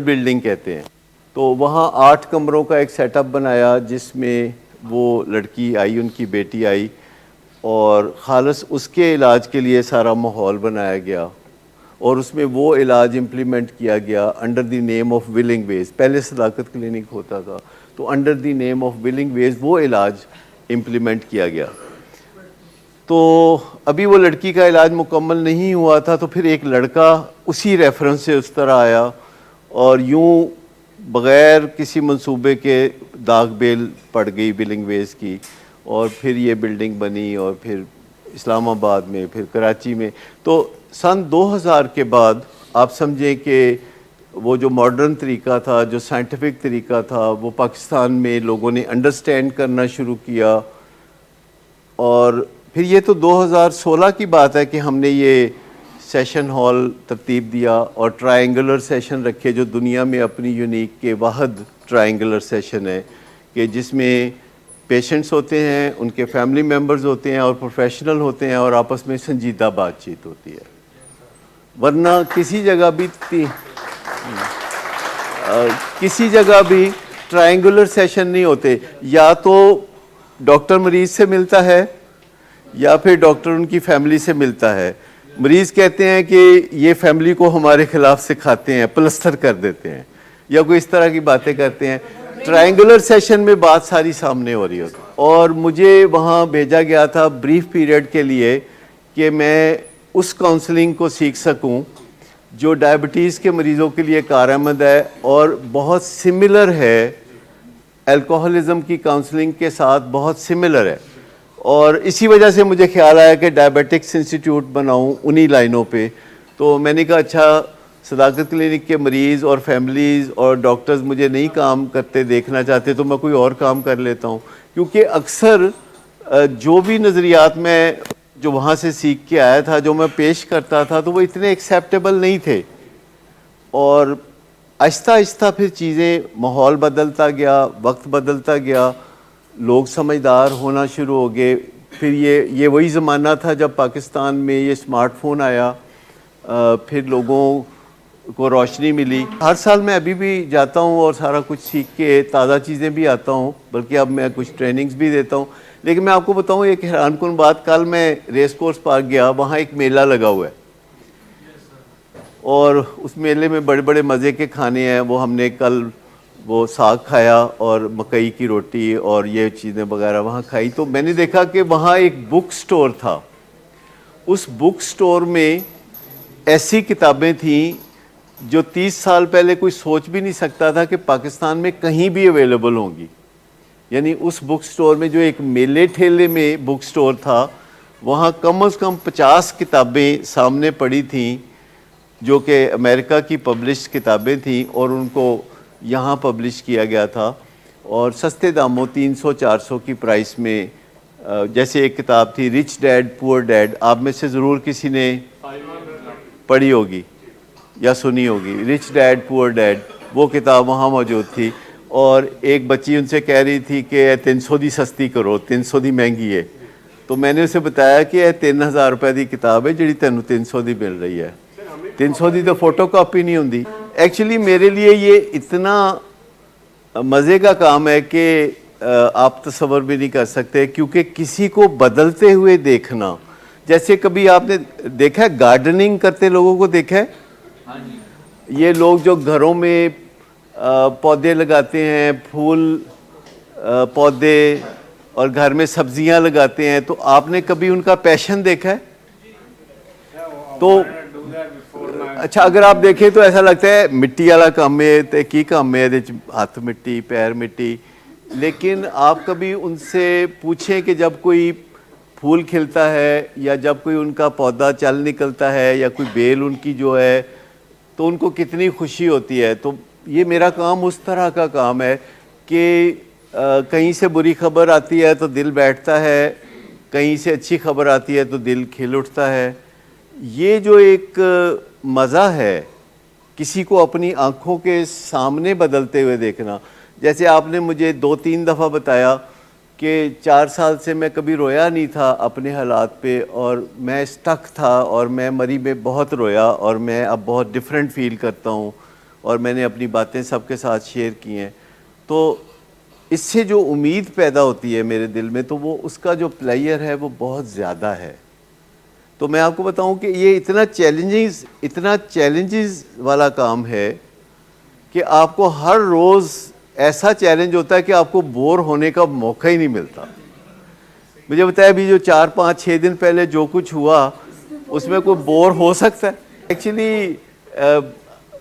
بلڈنگ کہتے ہیں, تو وہاں 8 کمروں کا ایک سیٹ اپ بنایا جس میں وہ لڑکی آئی, ان کی بیٹی آئی, اور خالص اس کے علاج کے لیے سارا ماحول بنایا گیا اور اس میں وہ علاج امپلیمنٹ کیا گیا انڈر دی نیم آف ولنگ ویز. پہلے صداقت کلینک ہوتا تھا تو انڈر دی نیم آف ولنگ ویز وہ علاج امپلیمنٹ کیا گیا. تو ابھی وہ لڑکی کا علاج مکمل نہیں ہوا تھا تو پھر ایک لڑکا اسی ریفرنس سے اس طرح آیا اور یوں بغیر کسی منصوبے کے داغ بیل پڑ گئی ولنگ ویز کی, اور پھر یہ بلڈنگ بنی, اور پھر اسلام آباد میں, پھر کراچی میں. تو سن 2000 کے بعد آپ سمجھیں کہ وہ جو ماڈرن طریقہ تھا, جو سائنٹیفک طریقہ تھا, وہ پاکستان میں لوگوں نے انڈرسٹینڈ کرنا شروع کیا. اور پھر یہ تو 2016 کی بات ہے کہ ہم نے یہ سیشن ہال ترتیب دیا اور ٹرائنگولر سیشن رکھے جو دنیا میں اپنی یونیک کے واحد ٹرائنگولر سیشن ہے کہ جس میں پیشنٹس ہوتے ہیں, ان کے فیملی ممبرز ہوتے ہیں اور پروفیشنل ہوتے ہیں اور آپس میں سنجیدہ بات چیت ہوتی ہے. ورنہ کسی جگہ بھی ٹرائنگولر سیشن نہیں ہوتے. یا تو ڈاکٹر مریض سے ملتا ہے یا پھر ڈاکٹر ان کی فیملی سے ملتا ہے. مریض کہتے ہیں کہ یہ فیملی کو ہمارے خلاف سکھاتے ہیں, پلستر کر دیتے ہیں یا کوئی اس طرح کی باتیں کرتے ہیں. ٹرائنگولر سیشن میں بات ساری سامنے ہو رہی ہوتی. اور مجھے وہاں بھیجا گیا تھا بریف پیریڈ کے لیے کہ میں اس کاؤنسلنگ کو سیکھ سکوں جو ڈائبٹیز کے مریضوں کے لیے کارآمد ہے اور بہت سملر ہے, الکوہلزم کی کاؤنسلنگ کے ساتھ بہت سملر ہے. اور اسی وجہ سے مجھے خیال آیا کہ ڈائبٹکس انسٹیٹیوٹ بناؤں انہی لائنوں پہ. تو میں نے کہا اچھا, صداقت کلینک کے مریض اور فیملیز اور ڈاکٹرز مجھے نہیں کام کرتے دیکھنا چاہتے تو میں کوئی اور کام کر لیتا ہوں. کیونکہ اکثر جو بھی نظریات میں جو وہاں سے سیکھ کے آیا تھا, جو میں پیش کرتا تھا, تو وہ اتنے ایکسیپٹیبل نہیں تھے. اور آہستہ آہستہ پھر چیزیں, ماحول بدلتا گیا, وقت بدلتا گیا, لوگ سمجھدار ہونا شروع ہو گئے. پھر یہ وہی زمانہ تھا جب پاکستان میں یہ اسمارٹ فون آیا, پھر لوگوں کو روشنی ملی. ہر سال میں ابھی بھی جاتا ہوں اور سارا کچھ سیکھ کے تازہ چیزیں بھی آتا ہوں, بلکہ اب میں کچھ ٹریننگز بھی دیتا ہوں. لیکن میں آپ کو بتاؤں ایک حیران کن بات, کل میں ریس کورس پارک گیا, وہاں ایک میلہ لگا ہوا ہے اور اس میلے میں بڑے بڑے مزے کے کھانے ہیں. وہ ہم نے کل وہ ساگ کھایا اور مکئی کی روٹی اور یہ چیزیں وغیرہ وہاں کھائی. تو میں نے دیکھا کہ وہاں ایک بک سٹور تھا. اس بک سٹور میں ایسی کتابیں تھیں جو 30 سال پہلے کوئی سوچ بھی نہیں سکتا تھا کہ پاکستان میں کہیں بھی اویلیبل ہوں گی. یعنی اس بک سٹور میں, جو ایک میلے ٹھیلے میں بک سٹور تھا, وہاں کم از کم 50 کتابیں سامنے پڑی تھیں جو کہ امریکہ کی پبلش کتابیں تھیں اور ان کو یہاں پبلش کیا گیا تھا اور سستے داموں 300-400 کی پرائس میں. جیسے ایک کتاب تھی رچ ڈیڈ پور ڈیڈ, آپ میں سے ضرور کسی نے پڑھی ہوگی یا سنی ہوگی. رچ ڈیڈ پور ڈیڈ, وہ کتاب وہاں موجود تھی. اور ایک بچی ان سے کہہ رہی تھی کہ 300 دی سستی کرو, 300 دی مہنگی ہے. تو میں نے اسے بتایا کہ یہ 3000 روپے دی کتاب ہے جڑی تینوں 300 دی مل رہی ہے. 300 دی تو فوٹو کاپی نہیں ہوندی. ایکچولی میرے لیے یہ اتنا مزے کا کام ہے کہ آپ تصور بھی نہیں کر سکتے, کیونکہ کسی کو بدلتے ہوئے دیکھنا, جیسے کبھی آپ نے دیکھا ہے گارڈننگ کرتے لوگوں کو دیکھا ہے, یہ لوگ جو گھروں میں پودے لگاتے ہیں, پھول پودے, اور گھر میں سبزیاں لگاتے ہیں, تو آپ نے کبھی ان کا پیشن دیکھا ہے؟ تو اچھا, اگر آپ دیکھیں تو ایسا لگتا ہے مٹی والا کام ہے, تے کی کام ہے, ہاتھ مٹی پیر مٹی. لیکن آپ کبھی ان سے پوچھیں کہ جب کوئی پھول کھلتا ہے یا جب کوئی ان کا پودا چل نکلتا ہے یا کوئی بیل ان کی جو ہے, تو ان کو کتنی خوشی ہوتی ہے. تو یہ میرا کام اس طرح کا کام ہے کہ کہیں سے بری خبر آتی ہے تو دل بیٹھتا ہے, کہیں سے اچھی خبر آتی ہے تو دل کھل اٹھتا ہے. یہ جو ایک مزہ ہے کسی کو اپنی آنکھوں کے سامنے بدلتے ہوئے دیکھنا, جیسے آپ نے مجھے 2-3 دفعہ بتایا کہ 4 سال سے میں کبھی رویا نہیں تھا اپنے حالات پہ, اور میں سٹک تھا اور میں مری میں بہت رویا, اور میں اب بہت ڈیفرنٹ فیل کرتا ہوں, اور میں نے اپنی باتیں سب کے ساتھ شیئر کی ہیں. تو اس سے جو امید پیدا ہوتی ہے میرے دل میں, تو وہ اس کا جو پلیئر ہے وہ بہت زیادہ ہے. تو میں آپ کو بتاؤں کہ یہ اتنا چیلنجز والا کام ہے کہ آپ کو ہر روز ایسا چیلنج ہوتا ہے کہ آپ کو بور ہونے کا موقع ہی نہیں ملتا. مجھے بتایا ابھی جو 4-5-6 دن پہلے جو کچھ ہوا اس میں کوئی بور ہو سکتا ہے؟ ایکچولی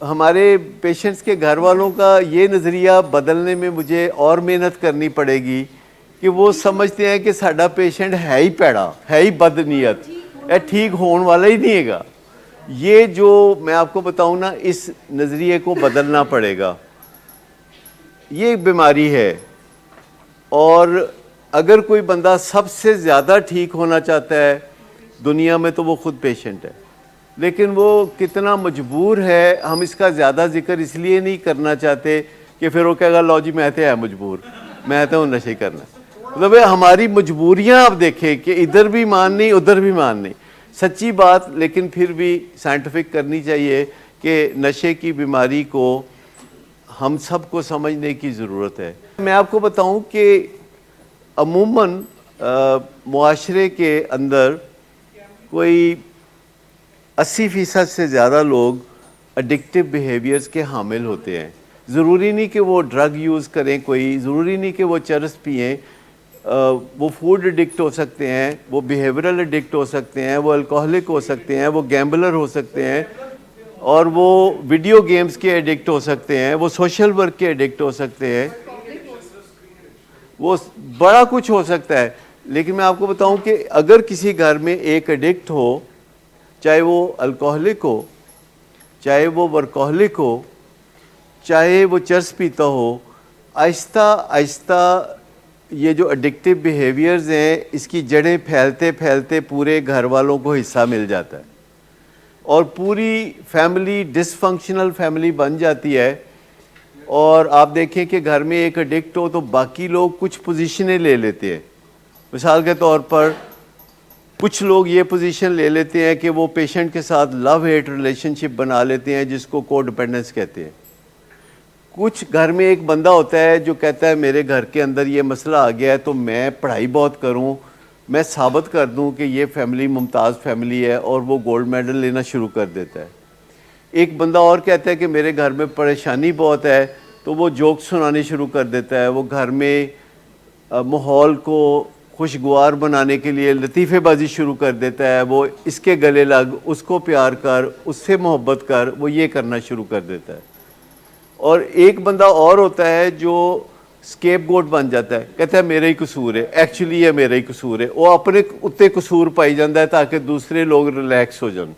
ہمارے پیشنٹس کے گھر والوں کا یہ نظریہ بدلنے میں مجھے اور محنت کرنی پڑے گی کہ وہ سمجھتے ہیں کہ ساڈا پیشنٹ ہے ہی پیڑا, ہے ہی بد نیت, ٹھیک ہون والا ہی نہیں ہے گا. یہ جو میں آپ کو بتاؤں نا, اس نظریے کو بدلنا پڑے گا. یہ ایک بیماری ہے, اور اگر کوئی بندہ سب سے زیادہ ٹھیک ہونا چاہتا ہے دنیا میں تو وہ خود پیشنٹ ہے. لیکن وہ کتنا مجبور ہے ہم اس کا زیادہ ذکر اس لیے نہیں کرنا چاہتے کہ پھر وہ کہے گا لو جی میں تو ہے مجبور، میں تو نشے کرنا. مطلب ہماری مجبوریاں آپ دیکھیں کہ ادھر بھی ماننی ادھر بھی ماننی، سچی بات. لیکن پھر بھی سائنٹیفک کرنی چاہیے کہ نشے کی بیماری کو ہم سب کو سمجھنے کی ضرورت ہے. میں آپ کو بتاؤں کہ عموماً معاشرے کے اندر کوئی 80% سے زیادہ لوگ اڈکٹیو بیہیویئرز کے حامل ہوتے ہیں. ضروری نہیں کہ وہ ڈرگ یوز کریں، کوئی ضروری نہیں کہ وہ چرس پئیں، وہ فوڈ ایڈکٹ ہو سکتے ہیں، وہ بیہیورل ایڈکٹ ہو سکتے ہیں، وہ الکوہلک ہو سکتے ہیں، وہ گیمبلر ہو سکتے ہیں، اور وہ ویڈیو گیمز کے ایڈکٹ ہو سکتے ہیں، وہ سوشل ورک کے ایڈکٹ ہو سکتے ہیں، وہ بڑا کچھ ہو سکتا ہے. لیکن میں آپ کو بتاؤں کہ اگر کسی گھر میں ایک ایڈکٹ ہو، چاہے وہ الکوہلک ہو، چاہے وہ ورکوہلک ہو، چاہے وہ چرس پیتا ہو، آہستہ آہستہ یہ جو اڈکٹیو بیہیویئرز ہیں اس کی جڑیں پھیلتے پھیلتے پورے گھر والوں کو حصہ مل جاتا ہے اور پوری فیملی ڈس فنکشنل فیملی بن جاتی ہے. اور آپ دیکھیں کہ گھر میں ایک ایڈکٹ ہو تو باقی لوگ کچھ پوزیشنیں لے لیتے ہیں. مثال کے طور پر کچھ لوگ یہ پوزیشن لے لیتے ہیں کہ وہ پیشنٹ کے ساتھ لو ہیٹ ریلیشن شپ بنا لیتے ہیں جس کو کو ڈیپینڈنس کہتے ہیں. کچھ گھر میں ایک بندہ ہوتا ہے جو کہتا ہے میرے گھر کے اندر یہ مسئلہ آ گیا ہے تو میں پڑھائی بہت کروں، میں ثابت کر دوں کہ یہ فیملی ممتاز فیملی ہے، اور وہ گولڈ میڈل لینا شروع کر دیتا ہے. ایک بندہ اور کہتا ہے کہ میرے گھر میں پریشانی بہت ہے تو وہ جوک سنانے شروع کر دیتا ہے. وہ گھر میں ماحول کو خوشگوار بنانے کے لیے لطیفے بازی شروع کر دیتا ہے. وہ اس کے گلے لگ، اس کو پیار کر، اس سے محبت کر، وہ یہ کرنا شروع کر دیتا ہے. اور ایک بندہ اور ہوتا ہے جو اسکیپ گوٹ بن جاتا ہے، کہتا ہے میرا ہی قصور ہے، ایکچولی یہ میرا ہی قصور ہے. وہ اپنے اتنے قصور پائی جاتا ہے تاکہ دوسرے لوگ ریلیکس ہو جائیں.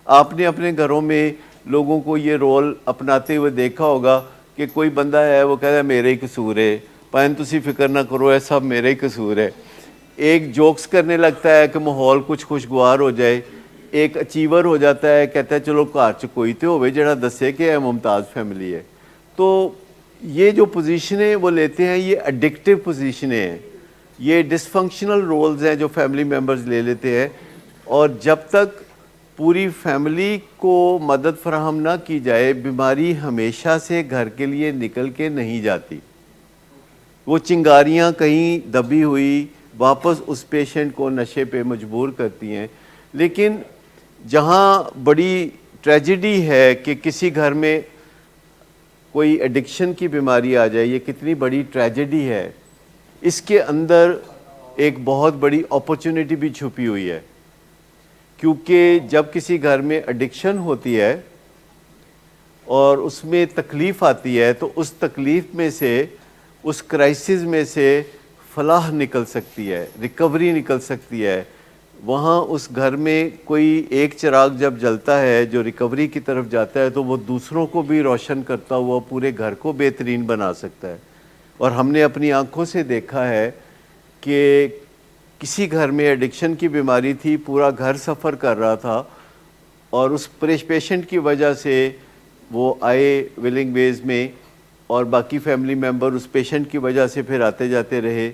آپ نے اپنے گھروں میں لوگوں کو یہ رول اپناتے ہوئے دیکھا ہوگا کہ کوئی بندہ ہے وہ کہتا ہے میرا ہی قصور ہے، پائن تسی فکر نہ کرو ہے سب میرا ہی قصور ہے. ایک جوکس کرنے لگتا ہے کہ ماحول کچھ خوشگوار ہو جائے. ایک اچیور ہو جاتا ہے، کہتا ہے چلو گھر چ کوئی تو ہوئے جڑا دسے کہ ممتاز فیملی ہے. تو یہ جو پوزیشنیں وہ لیتے ہیں یہ ایڈکٹیو پوزیشنیں ہیں، یہ ڈس فنکشنل رولز ہیں جو فیملی ممبرز لے لیتے ہیں. اور جب تک پوری فیملی کو مدد فراہم نہ کی جائے بیماری ہمیشہ سے گھر کے لیے نکل کے نہیں جاتی. وہ چنگاریاں کہیں دبی ہوئی واپس اس پیشنٹ کو نشے پہ مجبور کرتی ہیں. لیکن جہاں بڑی ٹریجڈی ہے کہ کسی گھر میں کوئی ایڈکشن کی بیماری آ جائے، یہ کتنی بڑی ٹریجڈی ہے. اس کے اندر ایک بہت بڑی اپرچونٹی بھی چھپی ہوئی ہے، کیونکہ جب کسی گھر میں ایڈکشن ہوتی ہے اور اس میں تکلیف آتی ہے تو اس تکلیف میں سے، اس کرائسس میں سے فلاح نکل سکتی ہے، ریکوری نکل سکتی ہے. وہاں اس گھر میں کوئی ایک چراغ جب جلتا ہے جو ریکوری کی طرف جاتا ہے تو وہ دوسروں کو بھی روشن کرتا ہوا پورے گھر کو بہترین بنا سکتا ہے. اور ہم نے اپنی آنکھوں سے دیکھا ہے کہ کسی گھر میں ایڈکشن کی بیماری تھی، پورا گھر سفر کر رہا تھا، اور اس پیشنٹ کی وجہ سے وہ آئے ولنگ ویز میں، اور باقی فیملی ممبر اس پیشنٹ کی وجہ سے پھر آتے جاتے رہے.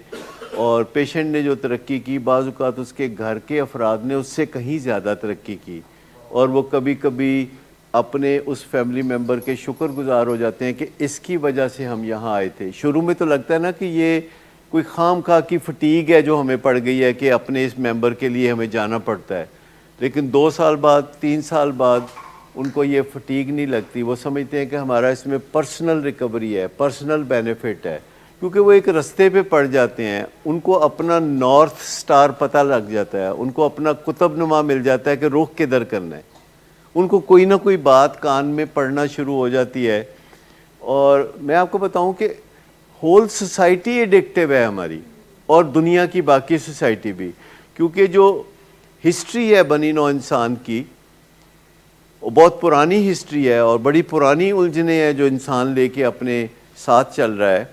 اور پیشنٹ نے جو ترقی کی، بعض اوقات اس کے گھر کے افراد نے اس سے کہیں زیادہ ترقی کی، اور وہ کبھی کبھی اپنے اس فیملی ممبر کے شکر گزار ہو جاتے ہیں کہ اس کی وجہ سے ہم یہاں آئے تھے. شروع میں تو لگتا ہے نا کہ یہ کوئی خام خواہ کی فٹیگ ہے جو ہمیں پڑ گئی ہے کہ اپنے اس ممبر کے لیے ہمیں جانا پڑتا ہے. لیکن 2 سال بعد، 3 سال بعد ان کو یہ فٹیگ نہیں لگتی. وہ سمجھتے ہیں کہ ہمارا اس میں پرسنل ریکوری ہے، پرسنل بینیفٹ ہے، کیونکہ وہ ایک رستے پہ پڑ جاتے ہیں. ان کو اپنا نارتھ سٹار پتہ لگ جاتا ہے، ان کو اپنا قطب نما مل جاتا ہے کہ رخ کدھر کرنا ہے. ان کو کوئی نہ کوئی بات کان میں پڑنا شروع ہو جاتی ہے. اور میں آپ کو بتاؤں کہ ہول سوسائٹی ایڈکٹیو ہے ہماری، اور دنیا کی باقی سوسائٹی بھی، کیونکہ جو ہسٹری ہے بنی نوع انسان کی وہ بہت پرانی ہسٹری ہے، اور بڑی پرانی الجھنیں ہیں جو انسان لے کے اپنے ساتھ چل رہا ہے.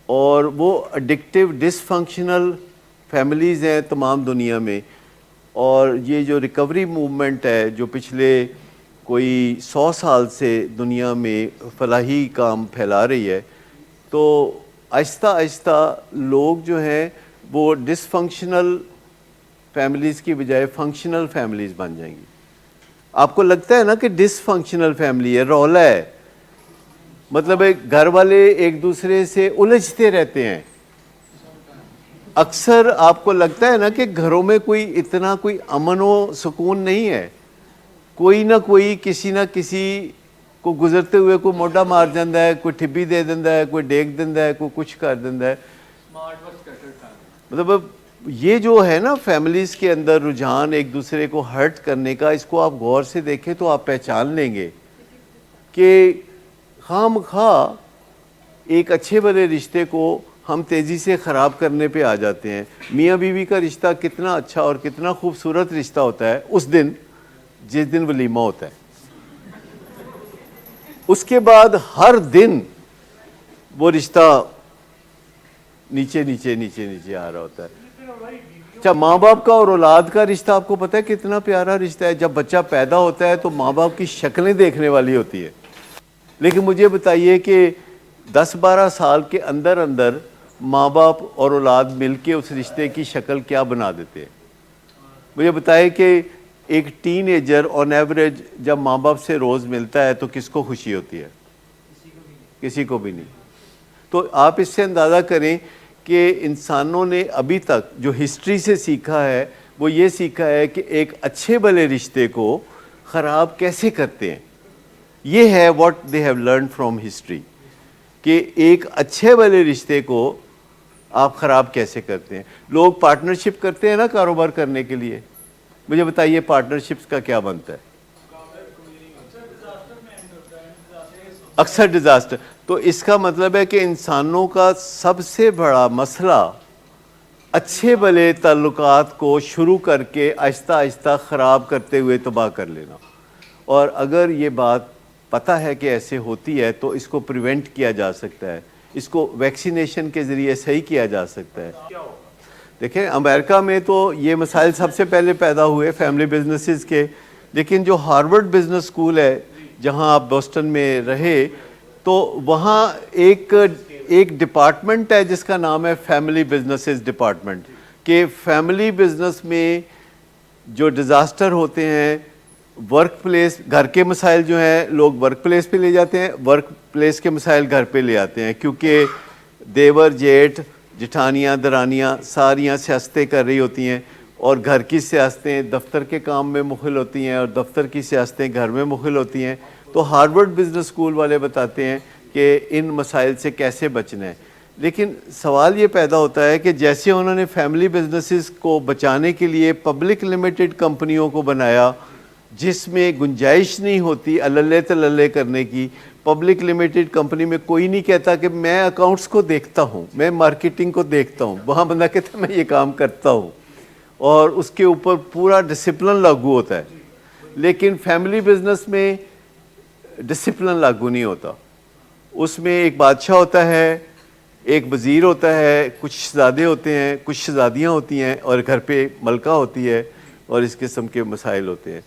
اور وہ ایڈکٹیو ڈس فنکشنل فیملیز ہیں تمام دنیا میں. اور یہ جو ریکوری موومنٹ ہے جو پچھلے کوئی 100 سال سے دنیا میں فلاحی کام پھیلا رہی ہے، تو آہستہ آہستہ لوگ جو ہیں وہ ڈس فنکشنل فیملیز کی بجائے فنکشنل فیملیز بن جائیں گی۔ آپ کو لگتا ہے نا کہ ڈس فنکشنل فیملی ہے، رولا ہے، مطلب گھر والے ایک دوسرے سے الجھتے رہتے ہیں۔ اکثر آپ کو لگتا ہے نا کہ گھروں میں کوئی امن و سکون نہیں ہے، کوئی نہ کوئی کسی نہ کسی کو گزرتے ہوئے کوئی موڈا مار جاتا ہے، کوئی ٹھبی دے دیتا ہے، کوئی ڈیگ دیتا ہے، کوئی کچھ کر دیتا ہے۔ مطلب یہ جو ہے نا فیملیز کے اندر رجحان ایک دوسرے کو ہرٹ کرنے کا، اس کو آپ غور سے دیکھیں تو آپ پہچان لیں گے کہ خواہ مخواہ ایک اچھے بھلے رشتے کو ہم تیزی سے خراب کرنے پہ آ جاتے ہیں۔ میاں بیوی کا رشتہ کتنا اچھا اور کتنا خوبصورت رشتہ ہوتا ہے اس دن جس دن ولیمہ ہوتا ہے، اس کے بعد ہر دن وہ رشتہ نیچے نیچے نیچے نیچے آ رہا ہوتا ہے۔ اچھا، ماں باپ کا اور اولاد کا رشتہ آپ کو پتہ ہے کتنا پیارا رشتہ ہے؟ جب بچہ پیدا ہوتا ہے تو ماں باپ کی شکلیں دیکھنے والی ہوتی ہے، لیکن مجھے بتائیے کہ 10-12 سال کے اندر اندر ماں باپ اور اولاد مل کے اس رشتے کی شکل کیا بنا دیتے ہیں۔ مجھے بتائے کہ ایک ٹین ایجر آن ایوریج جب ماں باپ سے روز ملتا ہے تو کس کو خوشی ہوتی ہے؟ کسی کو بھی نہیں۔ تو آپ اس سے اندازہ کریں کہ انسانوں نے ابھی تک جو ہسٹری سے سیکھا ہے وہ یہ سیکھا ہے کہ ایک اچھے بھلے رشتے کو خراب کیسے کرتے ہیں۔ یہ ہے what they have learn from history, کہ ایک اچھے بھلے رشتے کو آپ خراب کیسے کرتے ہیں۔ لوگ پارٹنرشپ کرتے ہیں نا کاروبار کرنے کے لیے، مجھے بتائیے پارٹنرشپس کا کیا بنتا ہے؟ اکثر ڈیزاسٹر۔ تو اس کا مطلب ہے کہ انسانوں کا سب سے بڑا مسئلہ اچھے بھلے تعلقات کو شروع کر کے آہستہ آہستہ خراب کرتے ہوئے تباہ کر لینا۔ اور اگر یہ بات پتہ ہے کہ ایسے ہوتی ہے تو اس کو پریونٹ کیا جا سکتا ہے، اس کو ویکسینیشن کے ذریعے صحیح کیا جا سکتا ہے۔ دیکھیں امریکہ میں تو یہ مسائل سب سے پہلے پیدا ہوئے فیملی بزنسز کے، لیکن جو ہارورڈ بزنس اسکول ہے جہاں آپ بوسٹن میں رہے، تو وہاں ایک ڈپارٹمنٹ ہے جس کا نام ہے فیملی بزنسز ڈپارٹمنٹ، کہ فیملی بزنس میں جو ڈیزاسٹر ہوتے ہیں، ورک پلیس، گھر کے مسائل جو ہیں لوگ ورک پلیس پہ لے جاتے ہیں، ورک پلیس کے مسائل گھر پہ لے آتے ہیں، کیونکہ دیور جیٹھ جٹھانیاں درانیاں ساریاں سیاستیں کر رہی ہوتی ہیں، اور گھر کی سیاستیں دفتر کے کام میں مخل ہوتی ہیں اور دفتر کی سیاستیں گھر میں مخل ہوتی ہیں۔ تو ہارورڈ بزنس اسکول والے بتاتے ہیں کہ ان مسائل سے کیسے بچنا ہے۔ لیکن سوال یہ پیدا ہوتا ہے کہ جیسے انہوں نے فیملی بزنسز کو بچانے کے لیے پبلک لمیٹڈ کمپنیوں کو بنایا جس میں گنجائش نہیں ہوتی اللہ تللے کرنے کی، پبلک لمیٹڈ کمپنی میں کوئی نہیں کہتا کہ میں اکاؤنٹس کو دیکھتا ہوں، میں مارکیٹنگ کو دیکھتا ہوں، وہاں بندہ کہتا ہے میں یہ کام کرتا ہوں، اور اس کے اوپر پورا ڈسپلن لاگو ہوتا ہے۔ لیکن فیملی بزنس میں ڈسپلن لاگو نہیں ہوتا، اس میں ایک بادشاہ ہوتا ہے، ایک وزیر ہوتا ہے، کچھ شہزادے ہوتے ہیں، کچھ شہزادیاں ہوتی ہیں، اور گھر پہ ملکہ ہوتی ہے، اور اس قسم کے مسائل ہوتے ہیں۔